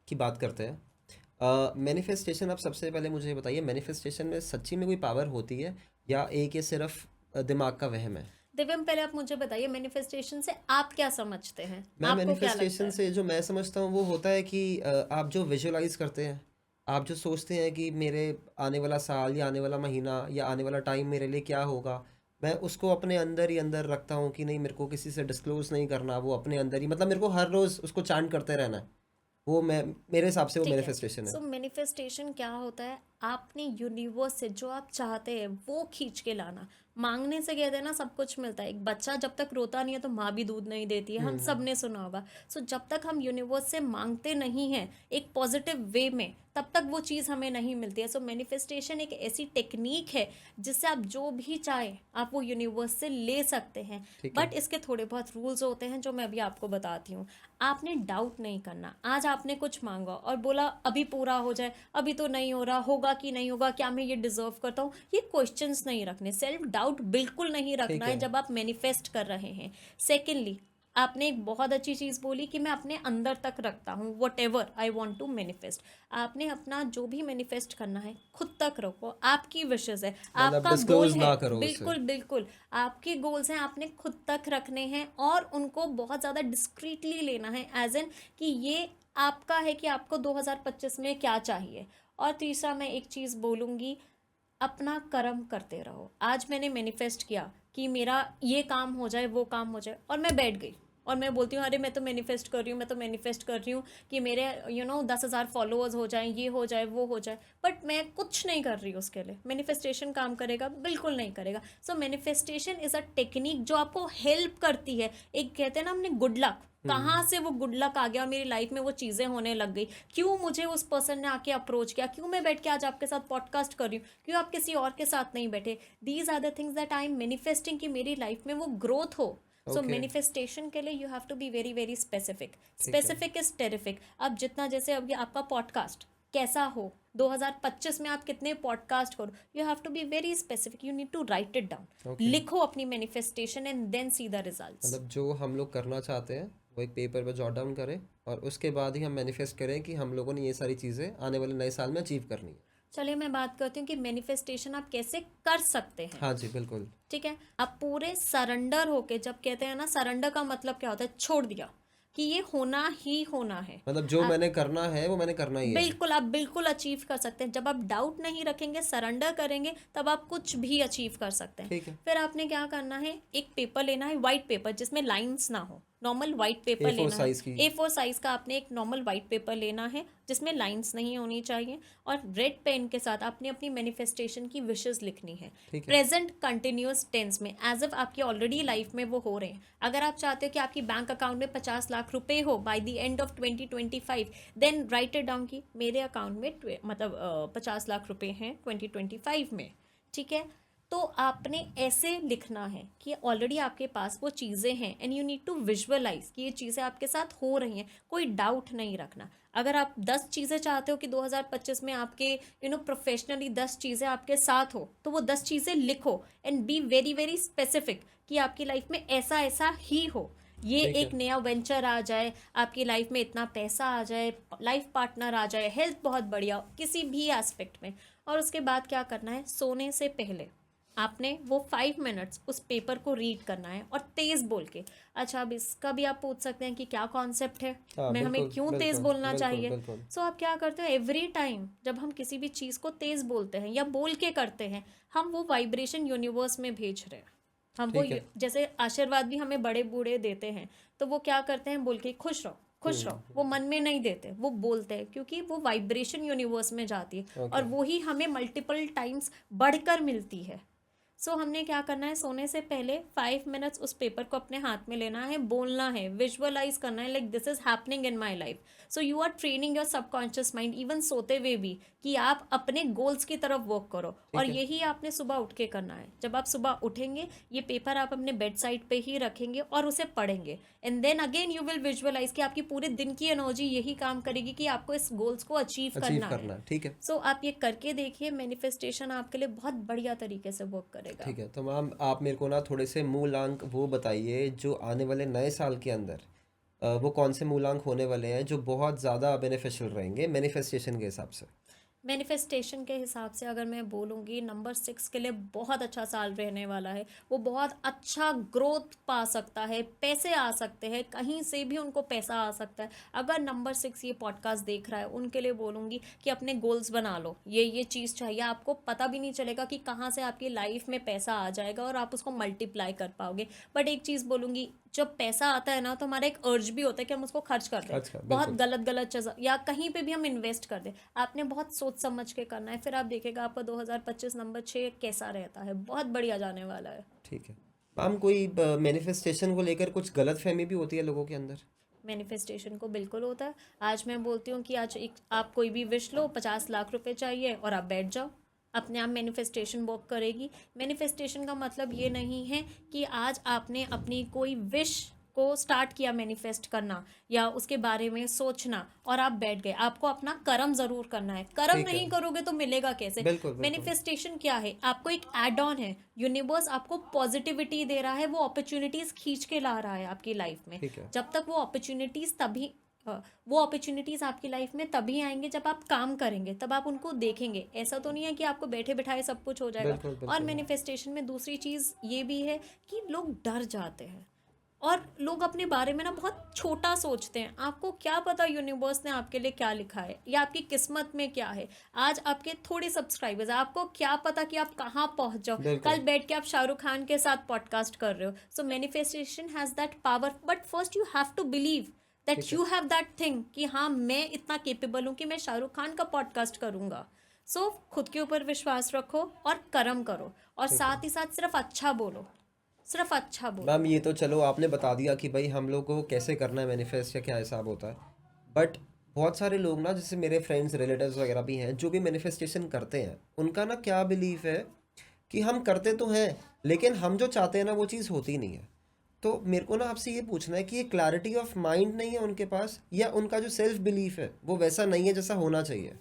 की बात करते हैं। मैनिफेस्टेशन, आप सबसे पहले मुझे ये बताइए, मैनिफेस्टेशन में सच्ची में कोई पावर होती है या एक ये सिर्फ दिमाग का वहम है? दिव्यम, पहले आप मुझे बताइए मैनिफेस्टेशन से आप क्या समझते हैं, मैं आपको क्या लगता मैनिफेस्टेशन है? से जो मैं समझता हूँ वो होता है कि आप जो विजुअलाइज करते हैं, आप जो सोचते हैं कि मेरे आने वाला साल या आने वाला महीना या आने वाला टाइम मेरे लिए क्या होगा, मैं उसको अपने अंदर ही अंदर रखता हूँ कि नहीं, मेरे को किसी से डिस्क्लोज नहीं करना, वो अपने अंदर ही, मतलब मेरे को हर रोज़ उसको चांट करते रहना है। वो मैं, मेरे हिसाब से वो ठीक है। मैनिफेस्टेशन है। सो मैनिफेस्टेशन क्या होता है, आपने यूनिवर्स से जो आप चाहते हैं वो खींच के लाना। मांगने से कहते हैं ना सब कुछ मिलता है। एक बच्चा जब तक रोता नहीं है तो माँ भी दूध नहीं देती है, हम सब ने सुना होगा। सो जब तक हम यूनिवर्स से मांगते नहीं हैं एक पॉजिटिव वे में, तब तक वो चीज़ हमें नहीं मिलती है। सो मैनिफेस्टेशन एक ऐसी टेक्निक है जिससे आप जो भी चाहें आप वो यूनिवर्स से ले सकते हैं। ठीक है। बट इसके थोड़े बहुत रूल्स होते हैं जो मैं अभी आपको बताती हूँ। आपने डाउट नहीं करना। आज आपने कुछ मांगा और बोला अभी पूरा हो जाए, अभी तो नहीं हो रहा, होगा कि नहीं होगा, क्या मैं ये डिजर्व करता हूँ, ये क्वेश्चंस नहीं रखने। सेल्फ डाउट बिल्कुल नहीं रखना ठीक है है। जब आप मैनिफेस्ट कर रहे हैं। सेकेंडली, आपने एक बहुत अच्छी चीज़ बोली कि मैं अपने अंदर तक रखता हूँ whatever I want to manifest. आपने अपना जो भी मैनिफेस्ट करना है खुद तक रखो। आपकी विशेष है, मतलब आपका गोल डिस्क्लोज है, ना करो उसे। बिल्कुल बिल्कुल आपके गोल्स हैं, आपने खुद तक रखने हैं और उनको बहुत ज़्यादा डिस्क्रीटली लेना है, एज एन कि ये आपका है कि आपको 2025 में क्या चाहिए। और तीसरा मैं एक चीज़ बोलूँगी, अपना कर्म करते रहो। आज मैंने मैनिफेस्ट किया कि मेरा ये काम हो जाए, वो काम हो जाए, और मैं बैठ गई और मैं बोलती हूँ अरे मैं तो मैनिफेस्ट कर रही हूँ, मैं तो मैनिफेस्ट कर रही हूँ कि मेरे 10,000 फॉलोअर्स हो जाएं, ये हो जाए, वो हो जाए, बट मैं कुछ नहीं कर रही उसके लिए। मैनिफेस्टेशन काम करेगा? बिल्कुल नहीं करेगा। सो मैनिफेस्टेशन इज़ अ टेक्निक जो आपको हेल्प करती है। एक कहते हैं ना हमने गुड लक, कहाँ से वो गुड लक आ गया और मेरी लाइफ में वो चीज़ें होने लग गई, क्यों मुझे उस पर्सन ने आके अप्रोच किया, क्यों मैं बैठ के आज आपके साथ पॉडकास्ट कर रही हूँ, क्यों आप किसी और के साथ नहीं बैठे। These are the things that I am manifesting कि मेरी लाइफ में वो ग्रोथ हो। So okay. मैनिफेस्टेशन के लिए you have to be very very specific. ठीक है। Specific is terrific. अब जितना, जैसे अब ये आपका पॉडकास्ट कैसा हो, 2025 में आप कितने पॉडकास्ट करो, you have to be very specific, you need to write it down. Okay. लिखो अपनी manifestation and then see the results. मतलब जो हम लोग करना चाहते हैं वो एक पेपर पर जॉट डाउन करें और उसके बाद ही हम मैनिफेस्ट करें कि हम लोगों ने ये सारी चीज़ें आने वाले नए साल में अचीव करनी है। चलिए मैं बात करती हूँ कि मैनिफेस्टेशन आप कैसे कर सकते हैं। हाँ जी, बिल्कुल। ठीक है, आप पूरे सरेंडर होके, जब कहते हैं ना सरेंडर का मतलब क्या होता है, छोड़ दिया कि ये होना ही होना है। मतलब जो मैंने करना है वो मैंने करना ही है। बिल्कुल, आप बिल्कुल अचीव कर सकते हैं। जब आप डाउट नहीं रखेंगे, सरेंडर करेंगे, तब आप कुछ भी अचीव कर सकते हैं। ठीक है। फिर आपने क्या करना है, एक पेपर लेना है, वाइट पेपर जिसमें लाइंस ना हो, नॉर्मल वाइट पेपर A4 लेना है। साइज की। A4 साइज का आपने एक नॉर्मल वाइट पेपर लेना है जिसमें लाइंस नहीं होनी चाहिए, और रेड पेन के साथ आपने अपनी मैनिफेस्टेशन की विशेस लिखनी है। ठीक है। प्रेजेंट कंटिन्यूअस टेंस में, एज इफ आपकी ऑलरेडी लाइफ में वो हो रहे हैं। अगर आप चाहते हो कि आपकी बैंक अकाउंट में 50 लाख रुपए हो by the end of 2025, then write it down कि मेरे अकाउंट में 50 लाख रुपए हैं 2025 में। ठीक है, तो आपने ऐसे लिखना है कि ऑलरेडी आपके पास वो चीज़ें हैं, and you need to visualize कि ये चीज़ें आपके साथ हो रही हैं। कोई डाउट नहीं रखना। अगर आप 10 चीज़ें चाहते हो कि 2025 में आपके प्रोफेशनली 10 चीज़ें आपके साथ हो, तो वो 10 चीज़ें लिखो and B very very specific कि आपकी लाइफ में ऐसा ऐसा ही हो। ये ठीक है। एक नया वेंचर आ जाए, आपकी लाइफ में इतना पैसा आ जाए, लाइफ पार्टनर आ जाए, हेल्थ बहुत बढ़िया, किसी भी एस्पेक्ट में। और उसके बाद क्या करना है, सोने से पहले आपने वो 5 मिनट्स उस पेपर को रीड करना है, और तेज बोल के। अच्छा, अब इसका भी आप पूछ सकते हैं कि क्या कॉन्सेप्ट है, हाँ, मैं हमें बिल्कुल, क्यों तेज बिल्कुल, बोलना बिल्कुल, चाहिए। बिल्कुल। सो आप क्या करते हो, एवरी टाइम जब हम किसी भी चीज़ को तेज बोलते हैं या बोल के करते हैं, हम वो वाइब्रेशन यूनिवर्स में भेज रहे हैं। हम वो ठीक है। जैसे आशीर्वाद भी हमें बड़े बूढ़े देते हैं, तो वो क्या करते हैं, बोल के खुश रहो खुश रहो, वो मन में नहीं देते, वो बोलते हैं, क्योंकि वो वाइब्रेशन यूनिवर्स में जाती है, और ओके। वही हमें मल्टीपल टाइम्स बढ़कर मिलती है। सो हमने क्या करना है, सोने से पहले 5 मिनट्स उस पेपर को अपने हाथ में लेना है, बोलना है, विजुअलाइज करना है, like this is happening in my life. So you are training your subconscious mind, even सोते हुए भी, कि आप अपने गोल्स की तरफ वर्क करो। और ठीक है। यही आपने सुबह उठ के करना है। जब आप सुबह उठेंगे, ये पेपर आप अपने बेड साइड पे ही रखेंगे और उसे पढ़ेंगे, and then again you will visualize कि आपकी पूरे दिन की एनर्जी यही काम करेगी कि आपको इस गोल्स को अचीव अचीव करना करना है। है। ठीक है। सो आप ये करके देखिए, मैनिफेस्टेशन आपके लिए बहुत बढ़िया तरीके से वर्क करेगा। ठीक है, तो मैम आप मेरे को ना थोड़े से मूलांक वो बताइए जो आने वाले नए साल के अंदर वो कौन से मूलांक होने वाले हैं जो बहुत ज़्यादा बेनिफिशियल रहेंगे मैनिफेस्टेशन के हिसाब से। मैनिफेस्टेशन के हिसाब से अगर मैं बोलूँगी, नंबर 6 के लिए बहुत अच्छा साल रहने वाला है। वो बहुत अच्छा ग्रोथ पा सकता है, पैसे आ सकते हैं, कहीं से भी उनको पैसा आ सकता है। अगर नंबर 6 ये पॉडकास्ट देख रहा है, उनके लिए बोलूँगी कि अपने गोल्स बना लो। ये चीज़ चाहिए, आपको पता भी नहीं चलेगा कि कहाँ से आपकी लाइफ में पैसा आ जाएगा और आप उसको मल्टीप्लाई कर पाओगे। बट एक चीज़ बोलूँगी, जब पैसा आता है ना, तो हमारा एक अर्ज भी होता है कि हम उसको खर्च कर दें, खर्च कर, बहुत बिल्कुल। गलत चीज़, या कहीं पे भी हम इन्वेस्ट कर दें। आपने बहुत सोच समझ के करना है, फिर आप देखेगा आपका 2025 नंबर 6 कैसा रहता है, बहुत बढ़िया जाने वाला है। ठीक है मैम, कोई मैनिफेस्टेशन को लेकर कुछ गलतफहमी भी होती है लोगों के अंदर। मैनिफेस्टेशन को बिल्कुल होता है। आज मैं बोलती हूँ कि आज एक आप कोई भी विश लो, 50 लाख रुपए चाहिए, और आप बैठ जाओ, अपने आप मैनिफेस्टेशन वर्क करेगी। मैनिफेस्टेशन का मतलब ये नहीं है कि आज आपने अपनी कोई विश को स्टार्ट किया मैनिफेस्ट करना या उसके बारे में सोचना और आप बैठ गए। आपको अपना कर्म जरूर करना है। कर्म ठीक है। नहीं करोगे तो मिलेगा कैसे। बिल्कुल, बिल्कुल। मैनिफेस्टेशन क्या है, आपको एक एड ऑन है। यूनिवर्स आपको पॉजिटिविटी दे रहा है, वो अपॉर्चुनिटीज खींच के ला रहा है आपकी लाइफ में। ठीक है। जब तक वो अपॉर्चुनिटीज आपकी लाइफ में तभी आएंगे जब आप काम करेंगे, तब आप उनको देखेंगे। ऐसा तो नहीं है कि आपको बैठे बैठाए सब कुछ हो जाएगा। बिल्कुल, और बिल्कुल। मैनिफेस्टेशन में दूसरी चीज़ ये भी है कि लोग डर जाते हैं और लोग अपने बारे में ना बहुत छोटा सोचते हैं। आपको क्या पता यूनिवर्स ने आपके लिए क्या लिखा है या आपकी किस्मत में क्या है। आज आपके थोड़े सब्सक्राइबर्स हैं, आपको क्या पता कि आप कहाँ पहुंच जाओ। बिल्कुल। कल बैठ के आप शाहरुख खान के साथ पॉडकास्ट कर रहे हो। So manifestation has that power, but first you have to believe that ठीक है। यू हैव दैट थिंग कि हाँ, मैं इतना केपेबल हूँ कि मैं शाहरुख खान का पॉडकास्ट करूँगा। सो खुद के ऊपर विश्वास रखो और कर्म करो, और ठीक है साथ ही साथ सिर्फ अच्छा बोलो, सिर्फ अच्छा बोलो। मैम, ये तो चलो आपने बता दिया कि भाई हम लोग को कैसे करना है मैनिफेस्ट या क्या हिसाब होता है। बट बहुत सारे लोग ना, जैसे मेरे फ्रेंड्स रिलेटिव्स वगैरह भी हैं जो भी मैनिफेस्टेशन करते हैं, उनका ना क्या बिलीफ है कि हम करते तो हैं लेकिन हम जो चाहते हैं ना वो चीज़ होती नहीं है। तो मेरे को ना आपसे ये पूछना है कि ये क्लैरिटी ऑफ माइंड नहीं है उनके पास, या उनका जो सेल्फ बिलीफ है वो वैसा नहीं है जैसा होना चाहिए।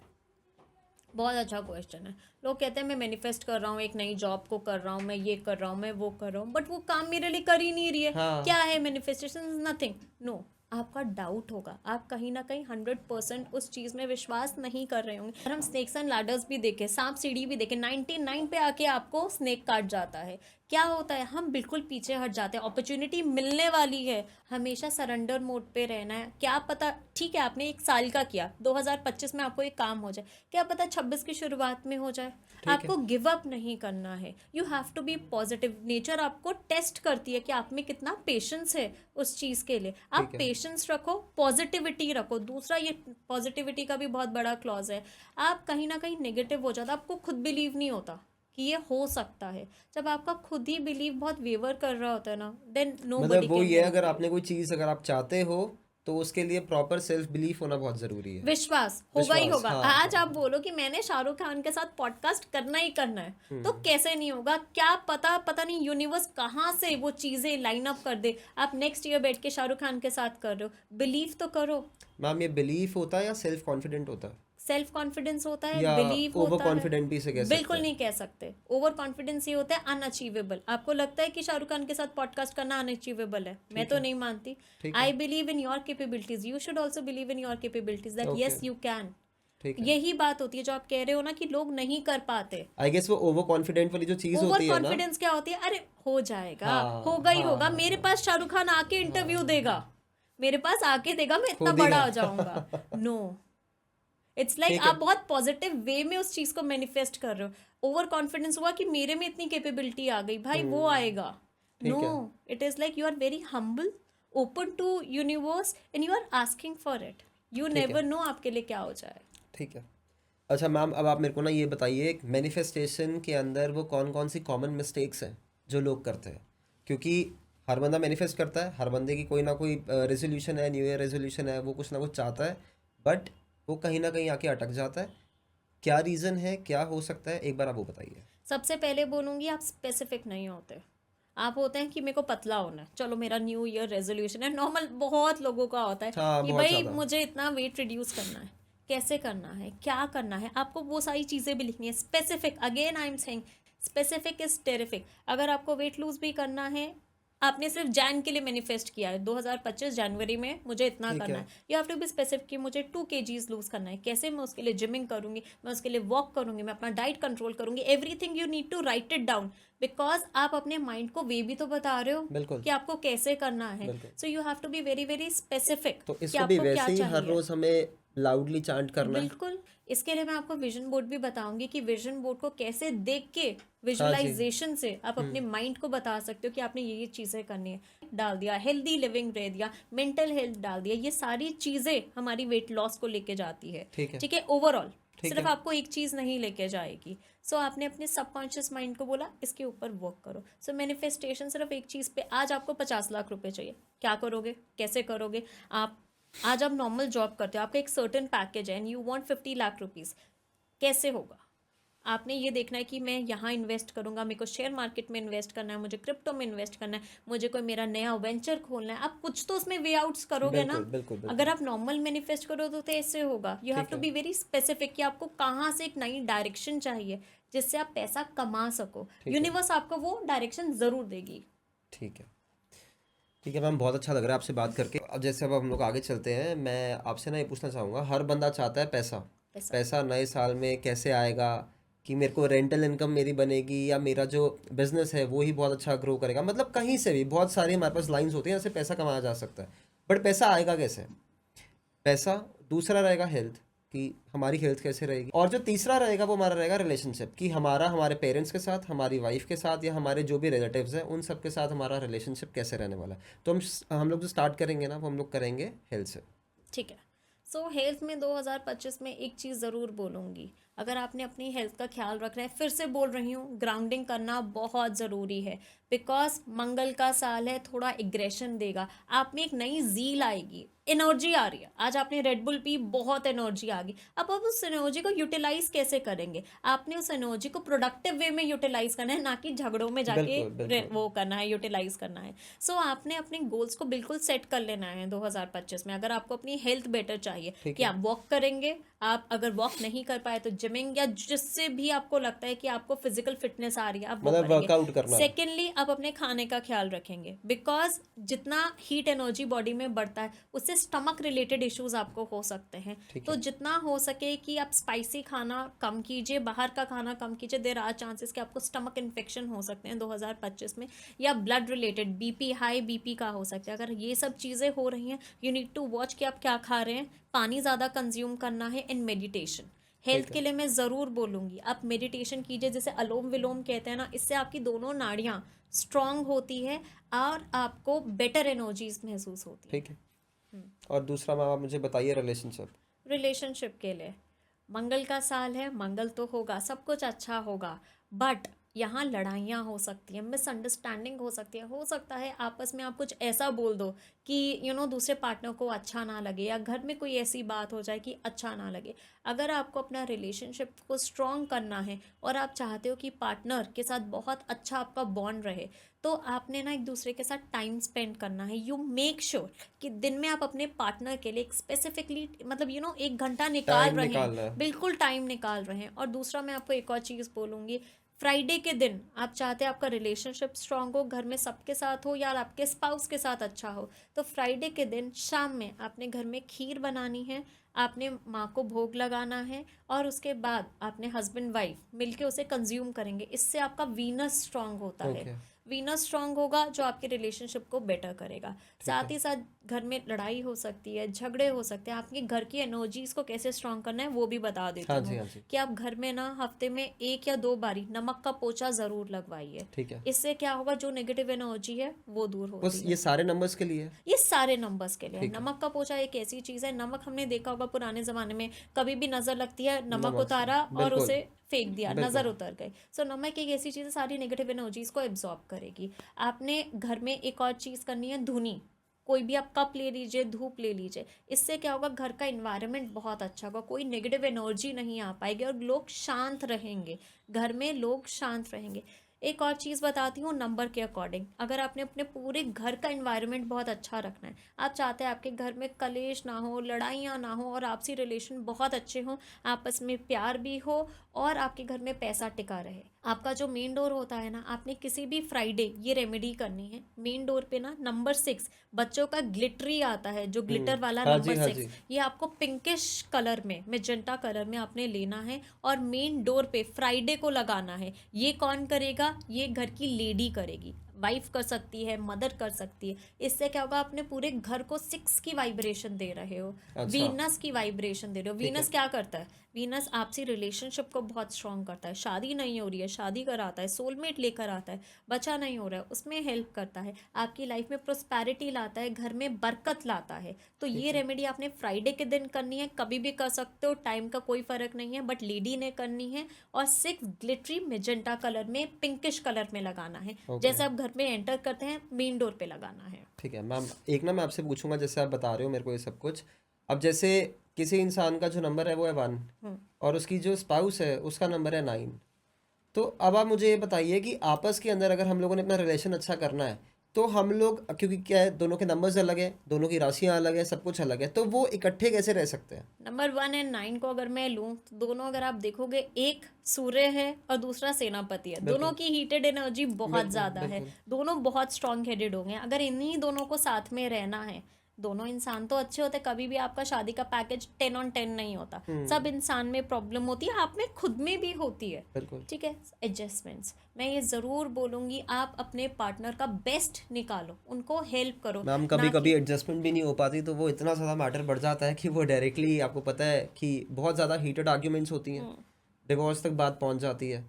बहुत अच्छा क्वेश्चन है। लोग कहते हैं मैं मैनिफेस्ट कर रहा हूँ, एक नई जॉब को कर रहा हूँ, मैं ये कर रहा हूँ, मैं वो कर रहा हूँ, बट वो काम मेरे लिए कर ही नहीं रही है। हाँ। क्या है मैनिफेस्टेशन? Is nothing. नो, आपका डाउट होगा, आप कहीं ना कहीं 100% उस चीज़ में विश्वास नहीं कर रहे होंगे। और हम स्नेक्स एंड लैडर्स भी देखें, सांप सीढ़ी भी देखें, 99 पे आके आपको स्नेक काट जाता है। क्या होता है, हम बिल्कुल पीछे हट जाते हैं। अपॉर्चुनिटी मिलने वाली है, हमेशा सरेंडर मोड पे रहना है। क्या पता, ठीक है आपने 1 साल का किया, 2025 में आपको एक काम हो जाए, क्या पता 26 की शुरुआत में हो जाए। आपको गिव अप नहीं करना है, you have to be positive. Nature आपको टेस्ट करती है कि आप में कितना पेशेंस है उस चीज़ के लिए। आप पेशेंस रखो, पॉजिटिविटी रखो। दूसरा, ये पॉजिटिविटी का भी बहुत बड़ा क्लॉज है। आप कहीं ना कहीं नेगेटिव हो जाता, आपको खुद बिलीव नहीं होता कि ये हो सकता है। जब आपका खुद ही बिलीव बहुत वेवर कर रहा होता है ना, देन नो बडी मतलब वो कैन ये, हेल्प अगर यू। आपने कोई चीज़ अगर आप चाहते हो तो उसके लिए प्रॉपर सेल्फ बिलीफ होना बहुत ज़रूरी है। विश्वास होगा ही विश्वास, होगा। हाँ आज हाँ। आप बोलो कि मैंने शाहरुख खान के साथ पॉडकास्ट करना ही करना है, तो कैसे नहीं होगा? क्या पता, पता नहीं यूनिवर्स कहाँ से वो चीजें लाइन अप कर दे। आप नेक्स्ट ईयर बैठ के शाहरुख खान के साथ कर रहे हो, बिलीव तो करो। मैम, ये बिलीफ होता है या सेल्फ कॉन्फिडेंट होता है, सेल्फ कॉन्फिडेंस होता है, या बिलीव ओवर होता है। कॉन्फिडेंट भी इसे कह सकते बिल्कुल हैं? नहीं कह सकते। ओवर कॉन्फिडेंस ये होता है अनअचीवेबल। आपको लगता है कि शाहरुख खान के साथ पॉडकास्ट करना अनअचीवेबल है, मैं तो नहीं मानती। ठीक आई है। Believe in your capabilities, you should also believe in your capabilities, that okay. Yes you can. ठीक है। यही बात होती है जो आप कह रहे हो ना कि लोग नहीं कर पाते। आई गेस वो ओवर कॉन्फिडेंट वाली जो चीज़ ओवर होती है ना। कॉन्फिडेंस क्या होती है? अरे हो जाएगा, हाँ होगा ही हाँ होगा। हाँ मेरे हाँ। पास शाहरुख खान आके इंटरव्यू देगा, मेरे पास आके देगा, मैं इतना खुद ही बड़ा है। हो जाऊंगा। नो, इट्स लाइक ठीक है। आप बहुत पॉजिटिव वे में उस चीज को मैनिफेस्ट कर रहे हो। ओवर कॉन्फिडेंस हुआ कि मेरे में इतनी कैपेबिलिटी आ गई, भाई वो आएगा। नो, ठीक है। It is like you are very humble, open to universe and you are asking for it. You ठीक है। नेवर नो आपके लिए क्या हो जाए। ठीक है। अच्छा मैम, अब आप मेरे को ना ये बताइए, मैनिफेस्टेशन के अंदर वो कौन कौन सी कॉमन मिस्टेक्स हैं जो लोग करते हैं? क्योंकि हर बंदा मैनिफेस्ट करता है, हर बंदे की कोई ना कोई रेजोल्यूशन है, न्यू ईयर रेजोल्यूशन है, वो कुछ ना कुछ चाहता है, बट वो कहीं ना कहीं आके अटक जाता है। क्या रीज़न है, क्या हो सकता है, एक बार आप वो बताइए। सबसे पहले बोलूंगी, आप स्पेसिफिक नहीं होते। आप होते हैं कि मेरे को पतला होना है, चलो मेरा न्यू ईयर रेजोल्यूशन है। नॉर्मल बहुत लोगों का होता है हाँ, कि बहुत भाई ज़्यादा। मुझे इतना वेट रिड्यूस करना है। कैसे करना है, क्या करना है, आपको वो सारी चीज़ें भी लिखनी है। Specific, again I am saying, specific is terrific. अगर आपको वेट लूज भी करना है, आपने सिर्फ जैन के लिए मैनिफेस्ट किया है 2025 जनवरी में मुझे इतना ठीक करना है। है, you have to be specific कि मुझे 2 kgs लूज करना है। कैसे? मैं उसके लिए जिमिंग करूंगी, मैं उसके लिए वॉक करूंगी, मैं अपना डाइट कंट्रोल करूंगी। Everything you need to write it down, because आप अपने माइंड को वे भी तो बता रहे हो बिल्कुल। कि आपको कैसे करना है। बिल्कुल। So you have to be very very specific तो कि इसको भी आपको क्या वैसे ही हर चाहिए। रोज़ हमें लाउडली चांट करना है? बिल्कुल। इसके लिए मैं आपको विजन बोर्ड भी बताऊंगी कि विजन बोर्ड को कैसे देख के हाँ जी। विजुअलाइजेशन से आप अपने माइंड को बता सकते हो कि आपने ये चीज़ें करनी है। डाल दिया, हेल्दी लिविंग दे दिया, मेंटल हेल्थ डाल दिया, ये सारी चीज़ें हमारी वेट लॉस को लेके जाती है। ठीक है। ठीक है, ओवरऑल ठीक सिर्फ है। आपको एक चीज़ नहीं लेके जाएगी। सो आपने अपने सबकॉन्शियस माइंड को बोला इसके ऊपर वर्क करो। सो मैनिफेस्टेशन सिर्फ एक चीज़ पे, आज आपको 50 लाख रुपए चाहिए, क्या करोगे, कैसे करोगे? आप आज आप नॉर्मल जॉब करते हो, आपका एक सर्टेन पैकेज है and you want 50 lakh rupees, कैसे होगा? आपने ये देखना है कि मैं यहाँ इन्वेस्ट करूंगा, मेरे को शेयर मार्केट में इन्वेस्ट करना है, मुझे क्रिप्टो में इन्वेस्ट करना है, मुझे कोई मेरा नया वेंचर खोलना है। आप कुछ तो उसमें वे आउट्स करोगे ना। बिल्कुल बिल्कुल बिल्कुल। अगर आप नॉर्मल मैनिफेस्ट करो तो ऐसे होगा। यू हैव ठीक टू है। बी वेरी स्पेसिफिक कि आपको कहाँ से एक नई डायरेक्शन चाहिए जिससे आप पैसा कमा सको। ठीक है। यूनिवर्स आपको वो डायरेक्शन जरूर देगी। ठीक है। ठीक है मैम, बहुत अच्छा लग रहा है आपसे बात करके। अब जैसे अब हम लोग आगे चलते हैं, मैं आपसे ना ये पूछना चाहूँगा, हर बंदा चाहता है पैसा। पैसा। पैसा नए साल में कैसे आएगा, कि मेरे को रेंटल इनकम मेरी बनेगी, या मेरा जो बिजनेस है वो ही बहुत अच्छा ग्रो करेगा। मतलब कहीं से भी बहुत सारी हमारे पास लाइंस होती हैं जैसे पैसा कमाया जा सकता है, बट पैसा आएगा कैसे? पैसा। दूसरा रहेगा हेल्थ, कि हमारी हेल्थ कैसे रहेगी। और जो तीसरा रहेगा वो हमारा रहेगा रिलेशनशिप, कि हमारा हमारे पेरेंट्स के साथ, हमारी वाइफ के साथ, या हमारे जो भी रिलेटिव्स हैं उन सब के साथ हमारा रिलेशनशिप कैसे रहने वाला है। तो हम लोग जो स्टार्ट करेंगे ना, वो हम लोग करेंगे हेल्थ से। ठीक है। सो हेल्थ में 2025 में एक चीज़ ज़रूर बोलूँगी, अगर आपने अपनी हेल्थ का ख्याल रखना है, फिर से बोल रही हूँ, ग्राउंडिंग करना बहुत ज़रूरी है। बिकॉज मंगल का साल है, थोड़ा एग्रेशन देगा, आप में एक नई जील आएगी, एनर्जी आ रही है। आज आपने रेड बुल पी, बहुत एनर्जी आ गई। अब आप उस एनर्जी को यूटिलाइज कैसे करेंगे? आपने उस एनर्जी को प्रोडक्टिव वे में यूटिलाइज करना है, ना कि झगड़ों में जाके बिल्कुल बिल्कुल। वो करना है, यूटिलाइज करना है। सो आपने अपने गोल्स को बिल्कुल सेट कर लेना है 2025 में। अगर आपको अपनी हेल्थ बेटर चाहिए ठीक कि है। आप वॉक करेंगे, आप अगर वॉक नहीं कर पाए तो जिम जिमिंग या जिससे भी आपको लगता है कि आपको फिजिकल फिटनेस आ रही है आप वो मतलब करेंगे। वर्कआउट करना है। सेकेंडली आप अपने खाने का ख्याल रखेंगे, बिकॉज जितना हीट एनर्जी बॉडी में बढ़ता है उससे स्टमक रिलेटेड इश्यूज आपको हो सकते हैं। ठीक तो है। जितना हो सके कि आप स्पाइसी खाना कम कीजिए, बाहर का खाना कम कीजिए। देयर आर चांसेस कि आपको स्टमक इन्फेक्शन हो सकते हैं 2025 में, या blood related BP, high BP का हो सकता है। अगर ये सब चीज़ें हो रही हैं, यू नीड टू वॉच कि आप क्या खा रहे हैं। पानी ज़्यादा कंज्यूम करना है, एंड मेडिटेशन। हेल्थ ठीक के है। लिए मैं ज़रूर बोलूँगी आप मेडिटेशन कीजिए, जैसे अलोम विलोम कहते हैं ना, इससे आपकी दोनों नाड़ियाँ स्ट्रांग होती है और आपको बेटर एनर्जीज महसूस होती है। ठीक है। और दूसरा मैम आप मुझे बताइए रिलेशनशिप। रिलेशनशिप के लिए मंगल का साल है, मंगल तो होगा, सब कुछ अच्छा होगा, बट यहाँ लड़ाइयाँ हो सकती हैं, मिसअंडरस्टैंडिंग हो सकती है। हो सकता है आपस में आप कुछ ऐसा बोल दो कि दूसरे पार्टनर को अच्छा ना लगे, या घर में कोई ऐसी बात हो जाए कि अच्छा ना लगे। अगर आपको अपना रिलेशनशिप को स्ट्रॉन्ग करना है और आप चाहते हो कि पार्टनर के साथ बहुत अच्छा आपका बॉन्ड रहे, तो आपने ना एक दूसरे के साथ टाइम स्पेंड करना है। यू मेक श्योर कि दिन में आप अपने पार्टनर के लिए एक स्पेसिफिकली मतलब 1 घंटा निकाल टाइम रहे निकालना हैं, है। बिल्कुल टाइम निकाल रहे हैं। और दूसरा मैं आपको एक और चीज़ बोलूँगी, फ्राइडे के दिन आप चाहते हैं आपका रिलेशनशिप स्ट्रांग हो, घर में सबके साथ हो या आपके स्पाउस के साथ अच्छा हो, तो फ्राइडे के दिन शाम में आपने घर में खीर बनानी है, आपने माँ को भोग लगाना है, और उसके बाद आपने हस्बैंड वाइफ मिलके उसे कंज्यूम करेंगे। इससे आपका वीनस स्ट्रांग होता है। ओके। वीनस स्ट्रांग होगा जो आपके रिलेशनशिप को बेटर करेगा। ठीक साथ है। ही साथ घर में लड़ाई हो सकती है, झगड़े हो सकते हैं, आपके घर की एनर्जीज को कैसे स्ट्रांग करना है वो भी बता देती हाँ जी, हूँ। हाँ जी। कि आप घर में ना हफ्ते में 1 या 2 बारी नमक का पोछा ज़रूर लगवाइए। ठीक है। इससे क्या होगा, जो नेगेटिव एनर्जी है वो दूर बस होती ये है। सारे नंबर्स के लिए है? ये सारे नंबर्स के लिए है। ठीक है। नमक का पोछा एक ऐसी चीज़ है, नमक हमने देखा होगा पुराने ज़माने में, कभी भी नज़र लगती है नमक नमक से उतारा और बिल्कुल। उसे फेंक दिया, नज़र बिल्कुल। उतर गई। सो नमक एक ऐसी चीज़ है, सारी नेगेटिव एनर्जीज को एब्जॉर्ब करेगी। आपने घर में एक और चीज़ करनी है, धुनी। कोई भी आप कप ले लीजिए, धूप ले लीजिए। इससे क्या होगा, घर का इन्वायरमेंट बहुत अच्छा होगा, कोई नेगेटिव एनर्जी नहीं आ पाएगी और लोग शांत रहेंगे। घर में लोग शांत रहेंगे। एक और चीज़ बताती हूँ, नंबर के अकॉर्डिंग अगर आपने अपने पूरे घर का इन्वायरमेंट बहुत अच्छा रखना है, आप चाहते हैं आपके घर में कलेश ना हो, लड़ाइयाँ ना हो, और आपसी रिलेशन बहुत अच्छे हों, आपस में प्यार भी हो, और आपके घर में पैसा टिका रहे। आपका जो मेन डोर होता है ना, आपने किसी भी फ्राइडे ये रेमेडी करनी है। मेन डोर पे ना नंबर 6, बच्चों का ग्लिटरी आता है, जो ग्लिटर वाला हाँ जी, नंबर हाँ 6, जी। ये आपको पिंकिश कलर में, मेजेंटा कलर में आपने लेना है और मेन डोर पे फ्राइडे को लगाना है। ये कौन करेगा, ये घर की लेडी करेगी। वाइफ कर सकती है, मदर कर सकती है। इससे क्या होगा, अपने पूरे घर को 6 की वाइब्रेशन दे रहे हो, अच्छा। वीनस की वाइब्रेशन दे रहे हो। ठीक है। वीनस क्या करता है, वीनस आपसी रिलेशनशिप को बहुत स्ट्रांग करता है। शादी नहीं हो रही है, शादी कराता है, सोलमेट लेकर आता है, बच्चा नहीं हो रहा है, उसमें हेल्प करता है, आपकी लाइफ में प्रोस्पैरिटी लाता है, घर में बरकत लाता है। तो ये रेमेडी आपने फ्राइडे के दिन करनी है, कभी भी कर सकते हो, टाइम का कोई फर्क नहीं है, बट लेडी ने करनी है। और 6 ग्लिटरी मेजेंटा कलर में, पिंकिश कलर में लगाना है। ओके। जैसे आप घर में एंटर करते हैं, मेन डोर पे लगाना है। ठीक है मैम, एक ना मैं आपसे पूछूंगा, जैसे आप बता रहे हो मेरे को ये सब कुछ, अब जैसे किसी इंसान का जो नंबर है वो है 1 और उसकी जो स्पाउस है उसका नंबर है 9, तो अब आप मुझे ये बताइए कि आपस के अंदर अगर हम लोगों ने अपना रिलेशन अच्छा करना है, तो हम लोग, क्योंकि क्या है, दोनों के नंबर्स अलग है, दोनों की राशियां अलग है, सब कुछ अलग है, तो वो इकट्ठे कैसे रह सकते हैं? नंबर 1 एंड 9 को अगर मैं लूँ तो दोनों, अगर आप देखोगे, एक सूर्य है और दूसरा सेनापति है, दोनों की हीटेड एनर्जी बहुत बिल्कुल ज़्यादा है, बिल्कुल। दोनों बहुत स्ट्रांग हेडेड होंगे। अगर इन्हीं दोनों को साथ में रहना है, दोनों इंसान तो अच्छे होते, कभी भी आपका शादी का पैकेज 10 on 10 नहीं होता। सब इंसान में प्रॉब्लम होती है, आप में खुद में भी होती है। बिल्कुल। ठीक है, एडजस्टमेंट्स। मैं ये ज़रूर बोलूँगी, आप अपने पार्टनर का बेस्ट निकालो, उनको हेल्प करो। मैम कभी कभी एडजस्टमेंट भी नहीं हो पाती, तो वो इतना ज़्यादा मैटर बढ़ जाता है कि वो डायरेक्टली, आपको पता है कि बहुत ज़्यादा हीटेड आर्ग्यूमेंट्स होती हैं, डिवोर्स तक बात पहुंच जाती है।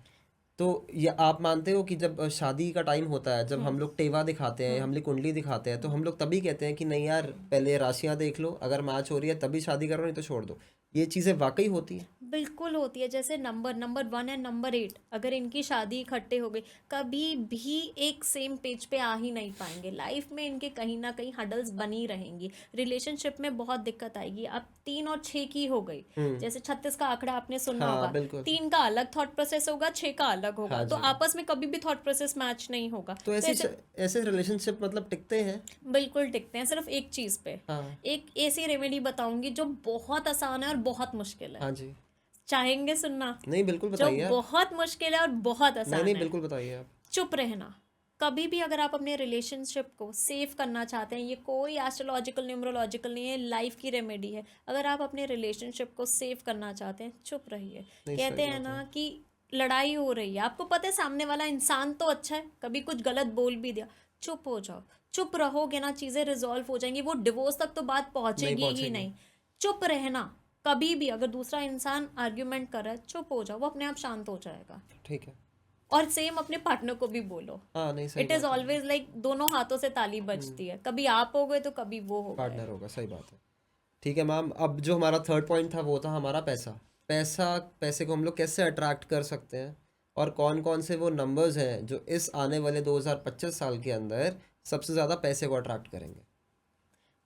तो ये आप मानते हो कि जब शादी का टाइम होता है, जब हम लोग टेवा दिखाते हैं, हम लोग कुंडली दिखाते हैं, तो हम लोग तभी कहते हैं कि नहीं यार, पहले राशियां देख लो, अगर मैच हो रही है तभी शादी करो, नहीं तो छोड़ दो। ये चीज़ें वाकई होती हैं? बिल्कुल होती है। जैसे नंबर 1 एंड नंबर 8, अगर इनकी शादी इकट्ठे हो गई, कभी भी एक सेम पेज पे आ ही नहीं पाएंगे। लाइफ में इनके कहीं ना कहीं हडल्स बनी रहेंगी, रिलेशनशिप में बहुत दिक्कत आएगी। अब 3 और 6 की हो गई, जैसे 36 का आंकड़ा आपने सुना हाँ होगा, बिल्कुल। 3 का अलग थॉट प्रोसेस होगा, 6 का अलग होगा, हाँ तो जी। आपस में कभी भी थॉट प्रोसेस मैच नहीं होगा। तो ऐसे रिलेशनशिप मतलब टिकते हैं? बिल्कुल टिकते हैं, सिर्फ एक चीज़ पे। हाँ। एक ऐसी रेमेडी बताऊंगी जो बहुत आसान है और बहुत मुश्किल है। हाँ जी। चाहेंगे सुनना? नहीं बिल्कुल जो बताइए आप। बहुत मुश्किल है और बहुत नहीं आसान नहीं है। बिल्कुल बताइए आप। चुप रहना। कभी भी अगर आप अपने रिलेशनशिप को सेव करना चाहते हैं, ये कोई एस्ट्रोलॉजिकल न्यूमरोलॉजिकल नहीं है, लाइफ की रेमेडी है। अगर आप अपने रिलेशनशिप को सेव करना चाहते हैं, चुप रहिए। नहीं कहते सही हैं बात है। ना कि लड़ाई हो रही है, आपको पता है सामने वाला इंसान तो अच्छा है, कभी कुछ गलत बोल भी दिया, चुप हो जाओ। चुप रहोगे ना, चीज़ें रिजॉल्व हो जाएंगी, वो डिवोर्स तक तो बात नहीं पहुंचेगी ही पहुंचेगी। नहीं। चुप रहना। कभी भी अगर दूसरा इंसान आर्ग्यूमेंट कर रहा है, चुप हो जाओ, वो अपने आप शांत हो जाएगा। ठीक है। और सेम अपने पार्टनर को भी बोलो। हाँ नहीं सही इट इज बात है। ऑलवेज लाइक दोनों हाथों से ताली बजती है, कभी आप हो गए तो कभी वो हो गए। पार्टनर होगा, सही बात है। ठीक है मैम, अब जो हमारा थर्ड पॉइंट था वो था हमारा पैसा। पैसे को हम लोग कैसे अट्रैक्ट कर सकते हैं, और कौन कौन से वो नंबर्स हैं जो इस आने वाले 2025 साल के अंदर सबसे ज़्यादा पैसे को अट्रैक्ट करेंगे।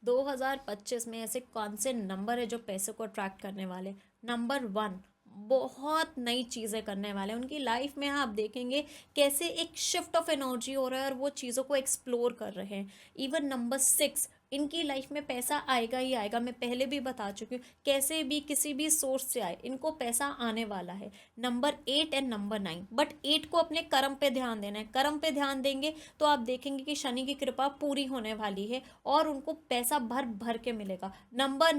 2025 में ऐसे कौन से नंबर है जो पैसे को अट्रैक्ट करने वाले? नंबर 1, बहुत नई चीज़ें करने वाले हैं उनकी लाइफ में। आप देखेंगे कैसे एक शिफ्ट ऑफ एनर्जी हो रहा है और वो चीज़ों को एक्सप्लोर कर रहे हैं। इवन नंबर 6, इनकी लाइफ में पैसा आएगा ही आएगा। मैं पहले भी बता चुकी हूँ, कैसे भी किसी भी सोर्स से आए इनको पैसा आने वाला है। नंबर 8 एंड नंबर 9, बट 8 को अपने कर्म पे ध्यान देना है। कर्म पे ध्यान देंगे तो आप देखेंगे कि शनि की कृपा पूरी होने वाली है और उनको पैसा भर भर के मिलेगा। नंबर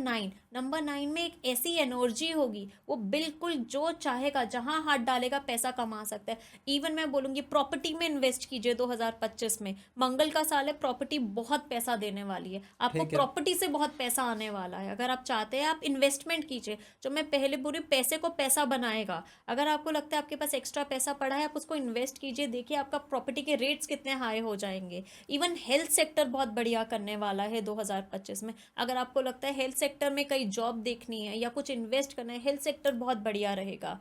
9 में एक ऐसी एनर्जी होगी, वो बिल्कुल जो चाहेगा जहां हाथ डालेगा पैसा कमा सकता है। इवन मैं बोलूंगी प्रॉपर्टी में इन्वेस्ट कीजिए 2025 में। मंगल का साल है, प्रॉपर्टी बहुत पैसा देने वाली है आपको, ठीक है। प्रॉपर्टी से बहुत पैसा आने वाला है। अगर आप चाहते हैं आप इन्वेस्टमेंट कीजिए, जो मैं पहले पूरी पैसे को पैसा बनाएगा। अगर आपको लगता है आपके पास एक्स्ट्रा पैसा पड़ा है, आप उसको इन्वेस्ट कीजिए, देखिए आपका प्रॉपर्टी के रेट्स कितने हाई हो जाएंगे। इवन हेल्थ सेक्टर बहुत बढ़िया करने वाला है 2025 में। अगर आपको लगता है हेल्थ सेक्टर में कई जॉब देखनी है या कुछ इन्वेस्ट करना है, हेल्थ सेक्टर बहुत बढ़िया रहेगा।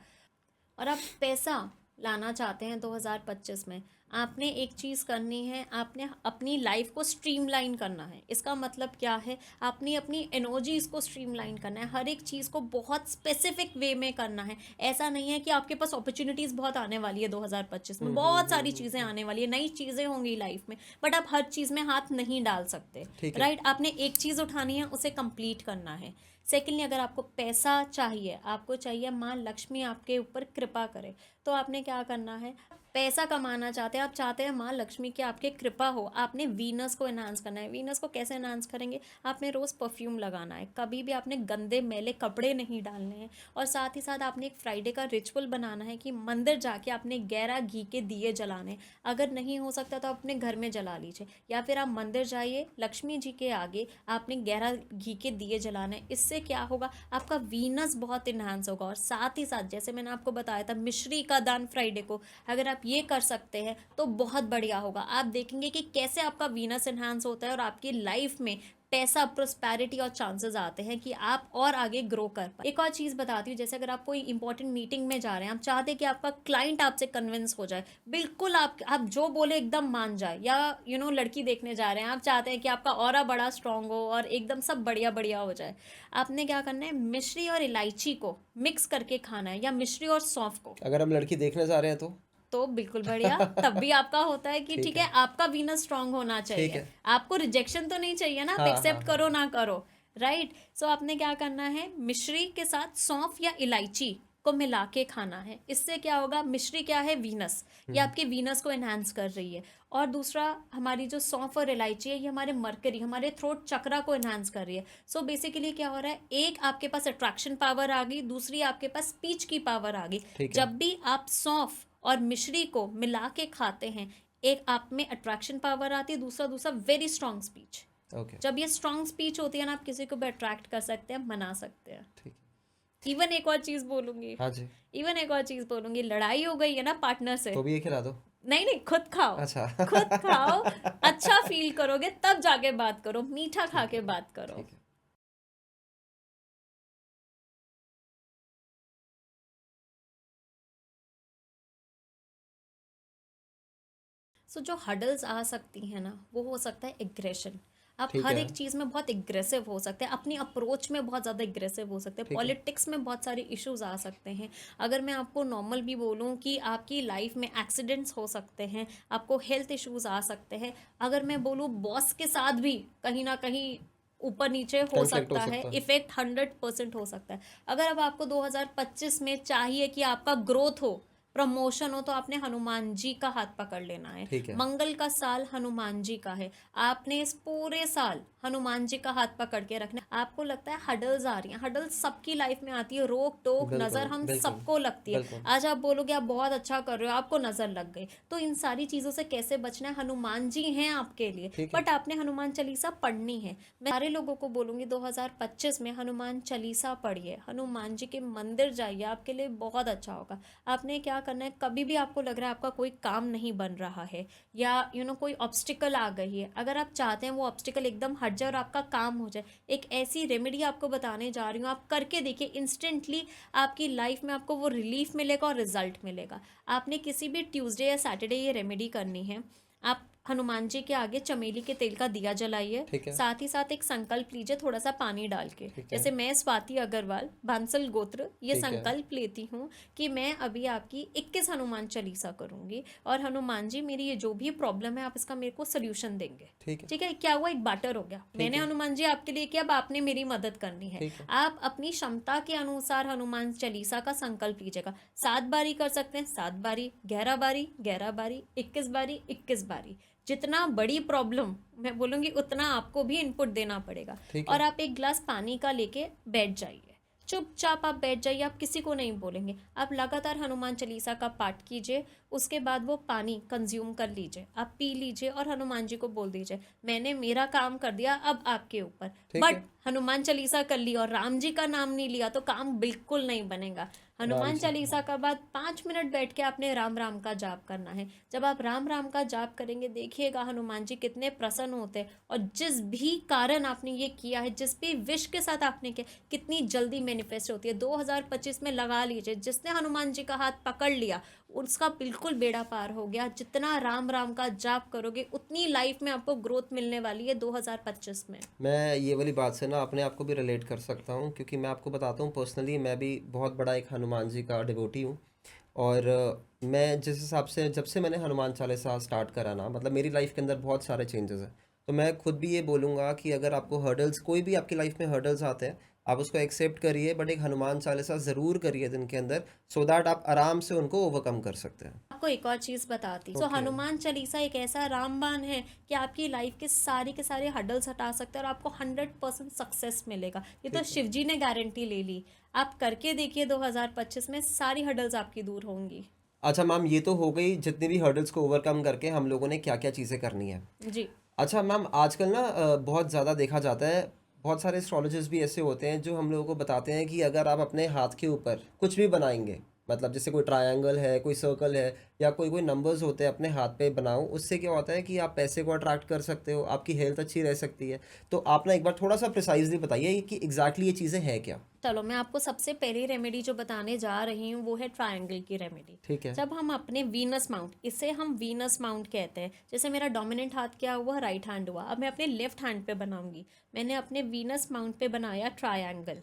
और आप पैसा लाना चाहते हैं 2025 में, आपने एक चीज़ करनी है, आपने अपनी लाइफ को स्ट्रीमलाइन करना है। इसका मतलब क्या है? आपने अपनी एनर्जीज को स्ट्रीमलाइन करना है, हर एक चीज़ को बहुत स्पेसिफिक वे में करना है। ऐसा नहीं है कि आपके पास अपॉर्चुनिटीज़ बहुत आने वाली है 2025 में, बहुत सारी चीज़ें आने वाली है, नई चीज़ें होंगी लाइफ में, बट आप हर चीज़ में हाथ नहीं डाल सकते। ठीक है। राइट? आपने एक चीज़ उठानी है, उसे कंप्लीट करना है। सेकेंडली, अगर आपको पैसा चाहिए, आपको चाहिए माँ लक्ष्मी आपके ऊपर कृपा करे, तो आपने क्या करना है? पैसा कमाना चाहते हैं, आप चाहते हैं माँ लक्ष्मी की आपके कृपा हो, आपने वीनस को एनहांस करना है। वीनस को कैसे एनहांस करेंगे? आपने रोज़ परफ्यूम लगाना है, कभी भी आपने गंदे मैले कपड़े नहीं डालने हैं। और साथ ही साथ आपने एक फ्राइडे का रिचुअल बनाना है कि मंदिर जाके आपने 11 घी के दिए जलाने। अगर नहीं हो सकता तो अपने घर में जला लीजिए, या फिर आप मंदिर जाइए, लक्ष्मी जी के आगे आपने 11 घी के दिए जलाने। इससे क्या होगा? आपका वीनस बहुत इन्हांस होगा। और साथ ही साथ जैसे मैंने आपको बताया था मिश्री का दान फ्राइडे को, अगर आप ये कर सकते हैं तो बहुत बढ़िया होगा। आप देखेंगे कि कैसे आपका वीनस एनहांस होता है और आपकी लाइफ में पैसा, प्रोस्पैरिटी और चांसेस आते हैं कि आप और आगे ग्रो कर पाए। एक और चीज़ बताती हूँ, जैसे अगर आप कोई इंपॉर्टेंट मीटिंग में जा रहे हैं, आप चाहते हैं कि आपका क्लाइंट आपसे कन्विंस हो जाए, बिल्कुल आप जो बोले एकदम मान जाए, या लड़की देखने जा रहे हैं, आप चाहते हैं कि आपका ऑरा बड़ा स्ट्रांग हो और एकदम सब बढ़िया बढ़िया हो जाए, आपने क्या करना है? मिश्री और इलायची को मिक्स करके खाना है, या मिश्री और सौंफ को। अगर हम लड़की देखने जा रहे हैं तो बिल्कुल बढ़िया, तब भी आपका होता है कि ठीक ठीक है। है, आपका वीनस स्ट्रांग होना ठीक चाहिए। है। आपको रिजेक्शन तो नहीं चाहिए ना, आप हाँ हाँ एक्सेप्ट हाँ। करो ना करो। राइट? सो आपने क्या करना है? मिश्री के साथ सौंफ या इलायची को मिला के खाना है। इससे क्या होगा? मिश्री क्या है? वीनस, ये आपके वीनस को एनहांस कर रही है। और दूसरा, हमारी जो सौंफ और इलायची है, ये हमारे मरकरी, हमारे थ्रोट चक्रा को एनहांस कर रही है। सो बेसिकली क्या हो रहा है? एक आपके पास अट्रैक्शन पावर आ गई, दूसरी आपके पास स्पीच की पावर आ गई। ठीक है। जब भी आप सौंफ और मिश्री को मिला के खाते हैं, एक आप में अट्रैक्शन पावर आती है, दूसरा वेरी स्ट्रांग स्पीच। ओके। जब ये स्ट्रांग स्पीच होती है ना, आप किसी को भी अट्रैक्ट कर सकते हैं, मना सकते हैं। ठीक। इवन एक और चीज बोलूंगी, हाँ जी। लड़ाई हो गई है ना पार्टनर से, तो भी ये खिला दो। नहीं नहीं, खुद खाओ। अच्छा। खुद खाओ, अच्छा फील करोगे तब जाके बात करो, मीठा खा के बात करो। ठीक है। सो जो हडल्स आ सकती हैं ना, वो हो सकता है एग्रेशन। आप ठीक हर है। एक चीज़ में बहुत एग्रेसिव हो सकते हैं, अपनी अप्रोच में बहुत ज़्यादा एग्रेसिव हो सकते हैं, ठीक है। पॉलिटिक्स में बहुत सारे इश्यूज आ सकते हैं। अगर मैं आपको नॉर्मल भी बोलूँ कि आपकी लाइफ में एक्सीडेंट्स हो सकते हैं, आपको हेल्थ इश्यूज आ सकते हैं। अगर मैं बोलूँ बॉस के साथ भी कहीं ना कहीं ऊपर नीचे हो Conflict हो सकता है, सकता है। इफेक्ट 100% हो सकता है। अगर अब आपको 2025 में चाहिए कि आपका ग्रोथ हो, प्रमोशन हो, तो आपने हनुमान जी का हाथ पकड़ लेना है। ठीक है। मंगल का साल हनुमान जी का है, आपने इस पूरे साल हनुमान जी का हाथ पकड़ के रखना है। आपको लगता है हडल्स आ रही हैं, हडल्स सबकी लाइफ में आती है, रोक टोक बिल्कुल, नजर हम बिल्कुल, सबको लगती है। बिल्कुल। आज आप बोलोगे आप बहुत अच्छा कर रहे हो, आपको नजर लग गई, तो इन सारी चीजों से कैसे बचना है? हनुमान जी हैं आपके लिए, ठीक है। बट आपने हनुमान चालीसा पढ़नी है। मैं सारे लोगों को बोलूंगी 2025 में हनुमान चालीसा पढ़िए, हनुमान जी के मंदिर जाइए, आपके लिए बहुत अच्छा होगा। आपने क्या करना है, कभी भी आपको लग रहा है आपका कोई काम नहीं बन रहा है या कोई ऑब्स्टिकल आ गई है, अगर आप चाहते हैं वो ऑब्स्टिकल एकदम हट जाए और आपका काम हो जाए, एक ऐसी रेमेडी आपको बताने जा रही हूँ, आप करके देखिए, इंस्टेंटली आपकी लाइफ में आपको वो रिलीफ मिलेगा और रिजल्ट मिलेगा। आपने किसी भी ट्यूसडे या सैटरडे ये रेमेडी करनी है। आप हनुमान जी के आगे चमेली के तेल का दिया जलाइए, ठीक है। साथ ही साथ एक संकल्प लीजिए थोड़ा सा पानी डाल के। ठीक है। जैसे मैं स्वाति अग्रवाल, बांसल गोत्र, ये ठीक है। संकल्प लेती हूँ कि मैं अभी आपकी 21 हनुमान चालीसा करूंगी और हनुमान जी मेरी ये जो भी प्रॉब्लम है आप इसका मेरे को सोल्यूशन देंगे। ठीक है। ठीक है, क्या हुआ, एक बाटर हो गया, मैंने है। हनुमान जी आपके लिए किया, अब आपने मेरी मदद करनी है। ठीक है। आप अपनी क्षमता के अनुसार हनुमान चालीसा का संकल्प लीजिएगा। 7 बारी कर सकते हैं, 7 बारी, 11 बारी, 11 बारी, 21 बारी, 21 बारी। जितना बड़ी प्रॉब्लम मैं बोलूँगी उतना आपको भी इनपुट देना पड़ेगा। ठीक और है। आप एक गिलास पानी का लेके बैठ जाइए, चुपचाप आप बैठ जाइए, आप किसी को नहीं बोलेंगे, आप लगातार हनुमान चालीसा का पाठ कीजिए। उसके बाद वो पानी कंज्यूम कर लीजिए, आप पी लीजिए और हनुमान जी को बोल दीजिए मैंने मेरा काम कर दिया, अब आपके ऊपर। ठीक बट है। हनुमान चालीसा कर ली और राम जी का नाम नहीं लिया तो काम बिल्कुल नहीं बनेगा। राम हनुमान जी। चालीसा का बाद 5 मिनट बैठ के आपने राम राम का जाप करना है। जब आप राम राम का जाप करेंगे देखिएगा हनुमान जी कितने प्रसन्न होते हैं, और जिस भी कारण आपने ये किया है, जिस भी विश के साथ आपने किया, कितनी जल्दी मैनिफेस्ट होती है। 2025 में लगा लीजिए, जिसने हनुमान जी का हाथ पकड़ लिया उसका बिल्कुल बेड़ा पार हो गया। जितना राम राम का जाप करोगे उतनी लाइफ में आपको ग्रोथ मिलने वाली है 2025 में। मैं ये वाली बात से ना अपने आप को भी रिलेट कर सकता हूँ, क्योंकि मैं आपको बताता हूँ पर्सनली मैं भी बहुत बड़ा एक हनुमान जी का डिवोटी हूँ। और मैं जिस हिसाब से जब से मैंने हनुमान चालीसा स्टार्ट करा ना, मतलब मेरी लाइफ के अंदर बहुत सारे चेंजेस हैं। तो मैं खुद भी ये बोलूँगा कि अगर आपको हर्डल्स, कोई भी आपकी लाइफ में हर्डल्स आते हैं, आप उसको एक्सेप्ट करिए, बट एक हनुमान चालीसा ज़रूर करिए दिन के अंदर, सो दैट आप आराम से उनको ओवरकम कर सकते हैं। आपको एक और चीज बताती, सो ओके। हनुमान चालीसा एक ऐसा रामबाण है कि आपकी लाइफ के सारे हडल्स हटा सकते हैं और आपको 100% सक्सेस मिलेगा। ये तो शिव जी ने गारंटी ले ली, आप करके देखिए 2025 में सारी हडल्स आपकी दूर होंगी। अच्छा मैम, ये तो हो गई जितनी भी हर्डल्स को ओवरकम करके हम लोगों ने क्या क्या चीज़ें करनी है। जी। अच्छा मैम, आजकल ना बहुत ज़्यादा देखा जाता है, बहुत सारे एस्ट्रोलॉजर्स भी ऐसे होते हैं जो हम लोगों को बताते हैं कि अगर आप अपने हाथ के ऊपर कुछ भी बनाएंगे, मतलब जैसे कोई ट्रायंगल है, कोई सर्कल है, या कोई कोई नंबर्स होते हैं अपने हाथ पे बनाओ, उससे क्या होता है कि आप पैसे को अट्रैक्ट कर सकते हो, आपकी हेल्थ अच्छी रह सकती है। तो आप ना एक बार थोड़ा सा प्रिसाइजली बताइए कि एग्जैक्टली ये चीज़ें हैं क्या। चलो मैं आपको सबसे पहली रेमेडी जो बताने जा रही हूँ वो है ट्रायंगल की रेमेडी। ठीक है। जब हम अपने वीनस माउंट, इसे हम वीनस माउंट कहते हैं, जैसे मेरा डोमिनेंट हाथ क्या हुआ, राइट हैंड हुआ, अब मैं अपने लेफ्ट हैंड पे बनाऊंगी। मैंने अपने वीनस माउंट पे बनाया ट्रायंगल।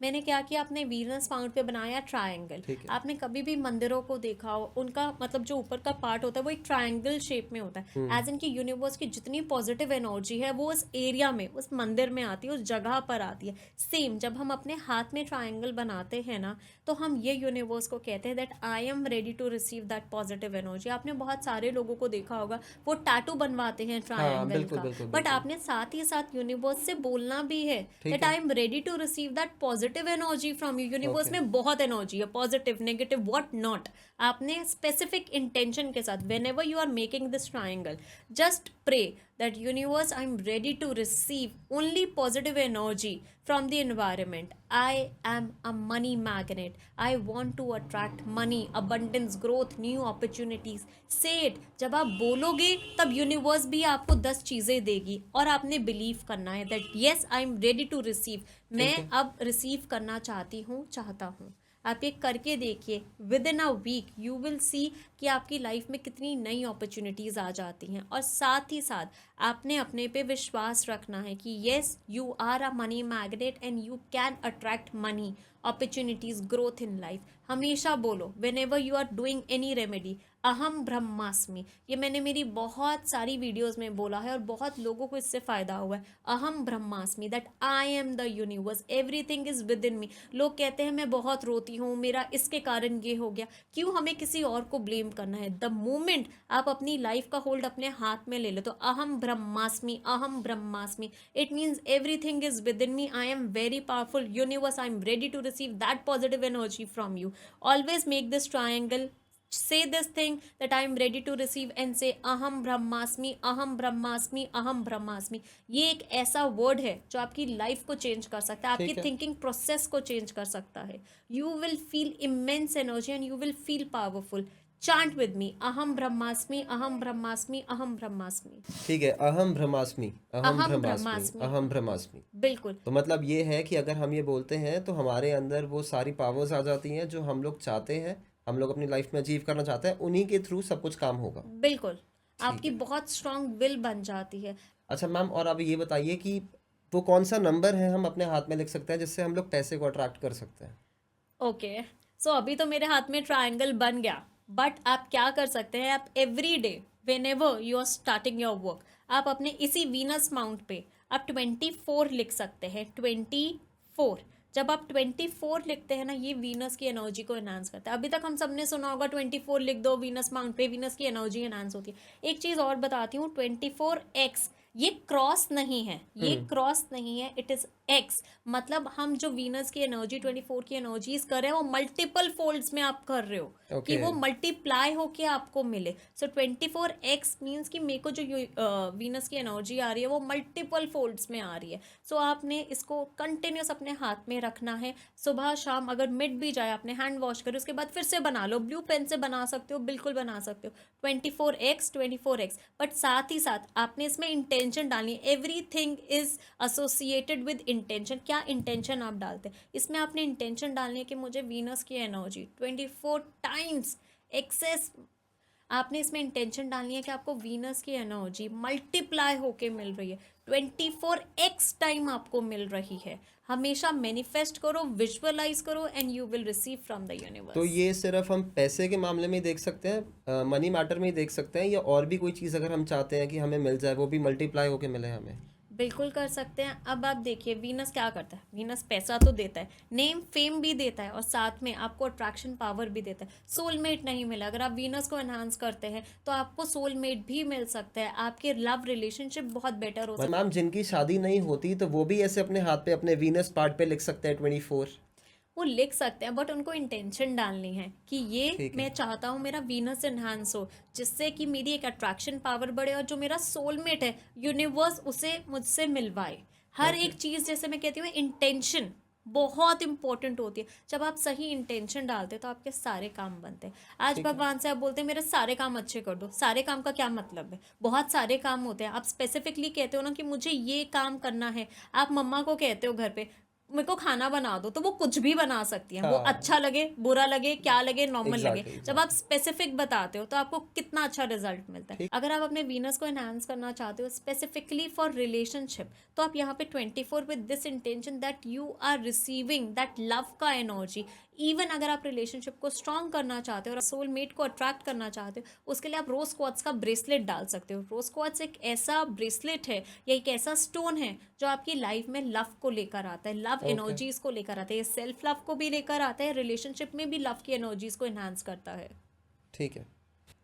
मैंने क्या किया, अपने वीनस माउंट पे बनाया ट्रायंगल। ठीक है। आपने कभी भी मंदिरों को देखा हो, उनका मतलब जो ऊपर का पार्ट होता है वो एक ट्रायंगल शेप में होता है, एज इन की यूनिवर्स की जितनी पॉजिटिव एनर्जी है वो उस एरिया में, उस मंदिर में आती है, उस जगह पर आती है। सेम जब हम अपने हाथ में ट्रायंगल बनाते हैं ना, तो हम ये यूनिवर्स को कहते हैं that I am ready to receive that positive energy. आपने बहुत सारे लोगों को देखा होगा वो टैटू बनवाते हैं हाँ, ट्रायंगल बिल्कुल का, बिल्कुल बट बिल्कुल। आपने साथ ही साथ यूनिवर्स से बोलना भी है ठीक दैट है। I am ready to receive that positive energy from you. Universe okay. में बहुत एनर्जी है, पॉजिटिव, नेगेटिव, व्हाट नॉट। आपने स्पेसिफिक इंटेंशन के साथ whenever you are making this triangle, just pray that universe, I'm ready to receive only positive energy from the environment. I am a money magnet. I want to attract money, abundance, growth, new opportunities. Say it. जब आप बोलोगे तब universe भी आपको 10 चीज़ें देगी और आपने बिलीव करना है that yes I am ready to receive. मैं अब रिसीव करना चाहता हूँ। आप ये करके देखिए, within a week you will see कि आपकी लाइफ में कितनी नई अपॉर्चुनिटीज़ आ जाती हैं। और साथ ही साथ आपने अपने पे विश्वास रखना है कि yes you are a money magnet and you can attract money, opportunities, growth in life. हमेशा बोलो whenever you are doing any remedy, अहम ब्रह्मास्मि, ये मैंने मेरी बहुत सारी वीडियोस में बोला है और बहुत लोगों को इससे फायदा हुआ है। अहम ब्रह्मास्मि, that I am the universe, everything is within me. लोग कहते हैं मैं बहुत रोती हूँ, मेरा इसके कारण ये हो गया, क्यों हमें किसी और को ब्लेम करना है? द मोमेंट आप अपनी लाइफ का होल्ड अपने हाथ में ले लो तो अहम ब्रह्मास्मि, अहम ब्रह्मास्मि, it means everything is within me, I am very powerful, universe I am ready to receive that positive energy from you. Always make this triangle, say this thing that I am ready to receive and say aham brahmasmi, aham brahmasmi, aham brahmasmi। ये एक ऐसा word है जो आपकी life को change कर सकता है, आपकी थिंकिंग प्रोसेस को चेंज कर सकता है। You will feel immense energy and you will feel powerful. Chant with me, अहम ब्रह्मास्मि, अहम ब्रह्मास्मि, अहम ब्रह्मास्मि। ठीक है, अहम ब्रह्मास्मि, अहम अहम ब्रह्मास्मि, ब्रह्मास्मि, अहम ब्रह्मास्मि। बिल्कुल तो मतलब ये है कि अगर हम ये बोलते हैं तो हमारे अंदर वो सारी पावर्स आ जाती हैं जो हम लोग चाहते हैं, हम लोग अपनी लाइफ में अचीव करना चाहते हैं, उन्हीं के थ्रू सब कुछ काम होगा। बिल्कुल, आपकी बहुत स्ट्रांग विल बन जाती है। अच्छा मैम, और अब ये बताइए कि वो कौन सा नंबर है हम अपने हाथ में लिख सकते हैं जिससे हम लोग पैसे को अट्रैक्ट कर सकते हैं? ओके, सो अभी तो मेरे हाथ में ट्रायंगल बन गया, बट आप क्या कर सकते हैं, आप every day whenever you are starting your work, आप अपने इसी वीनस माउंट पे आप 24 लिख सकते हैं। 24, जब आप 24 लिखते हैं ना, ये वीनस की एनर्जी को एनहांस करता है। अभी तक हम सबने सुना होगा 24 लिख दो वीनस माउंट पे, वीनस की एनर्जी एनहांस होती है। एक चीज़ और बताती हूँ, 24x ये क्रॉस नहीं है, ये क्रॉस नहीं है, इट इज एक्स। मतलब हम जो वीनस की एनर्जी 24 की एनर्जीज कर रहे हैं वो मल्टीपल फोल्ड्स में आप कर रहे हो कि वो मल्टीप्लाई होके आपको मिले। सो 24x मीन्स कि मेरे को जो वीनस की एनर्जी आ रही है वो मल्टीपल फोल्ड्स में आ रही है। सो आपने इसको कंटिन्यूस अपने हाथ में रखना है, सुबह शाम, अगर मिट भी जाए आपने हैंड वॉश करो, उसके बाद फिर से बना लो, ब्लू पेन से बना सकते हो, बिल्कुल बना सकते हो। 24x, बट साथ ही साथ आपने इसमें इंटेंशन डालनी है। Everything is associated with intention. क्या इंटेंशन आप डालते हैं इसमें? आपने इंटेंशन डालनी है कि मुझे वीनस की एनर्जी 24 टाइम्स एक्सेस, आपने इसमें इंटेंशन डालनी है कि आपको वीनस की एनर्जी मल्टीप्लाई होके मिल रही है, 24x टाइम आपको मिल रही है। हमेशा मैनिफेस्ट करो, विजुअलाइज करो and you will receive from the universe. तो ये सिर्फ हम पैसे के मामले में ही देख सकते हैं, मनी मैटर में ही देख सकते हैं, या और भी कोई चीज़ अगर हम चाहते हैं कि हमें मिल जाए वो भी मल्टीप्लाई होके मिले हमें? बिल्कुल कर सकते हैं। अब आप देखिए वीनस क्या करता है, वीनस पैसा तो देता है, नेम फेम भी देता है और साथ में आपको अट्रैक्शन पावर भी देता है। सोलमेट नहीं मिला, अगर आप वीनस को एनहांस करते हैं तो आपको सोलमेट भी मिल सकता है, आपके लव रिलेशनशिप बहुत बेटर हो सकता है। मैम जिनकी शादी नहीं होती तो वो भी ऐसे अपने हाथ पे अपने वीनस पार्ट पे लिख सकते हैं 24? वो लिख सकते हैं, बट उनको इंटेंशन डालनी है कि ये मैं चाहता हूँ मेरा वीनस एनहांस हो, जिससे कि मेरी एक अट्रैक्शन पावर बढ़े और जो मेरा सोलमेट है यूनिवर्स उसे मुझसे मिलवाए। हर एक चीज़, जैसे मैं कहती हूँ, इंटेंशन बहुत इंपॉर्टेंट होती है। जब आप सही इंटेंशन डालते हैं तो आपके सारे काम बनते हैं। आज भगवान से आप बोलते हैं मेरे सारे काम अच्छे कर दो, सारे काम का क्या मतलब है? बहुत सारे काम होते हैं। आप स्पेसिफिकली कहते हो ना कि मुझे ये काम करना है, आप मम्मा को कहते हो घर पे मेरे को खाना बना दो, तो वो कुछ भी बना सकती हैं। वो अच्छा लगे, बुरा लगे, क्या लगे, नॉर्मल लगे। जब आप स्पेसिफिक बताते हो तो आपको कितना अच्छा रिजल्ट मिलता है। अगर आप अपने वीनस को एनहांस करना चाहते हो स्पेसिफिकली फॉर रिलेशनशिप, तो आप यहाँ पे 24 with this intention that you are receiving that love का एनर्जी। इवन अगर आप रिलेशनशिप को स्ट्रॉन्ग करना चाहते हो और सोलमेट को अट्रैक्ट करना चाहते हो, उसके लिए आप रोज क्वार्ट्ज का ब्रेसलेट डाल सकते हो। रोज क्वार्ट्ज एक ऐसा ब्रेसलेट है या एक ऐसा स्टोन है जो आपकी लाइफ में लव को लेकर आता है, लव एनर्जीज को लेकर आता है। ये सेल्फ लव को भी लेकर आता है, रिलेशनशिप में भी लव की एनर्जीज को एनहांस करता है। ठीक है,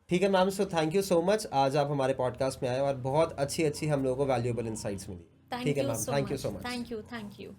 ठीक है ma'am. So thank you so much, आज आप हमारे पॉडकास्ट में आए और बहुत अच्छी अच्छी हम लोगों को वैल्यूएबल इंसाइट्स मिली। ठीक है ma'am, thank you so much. Thank you.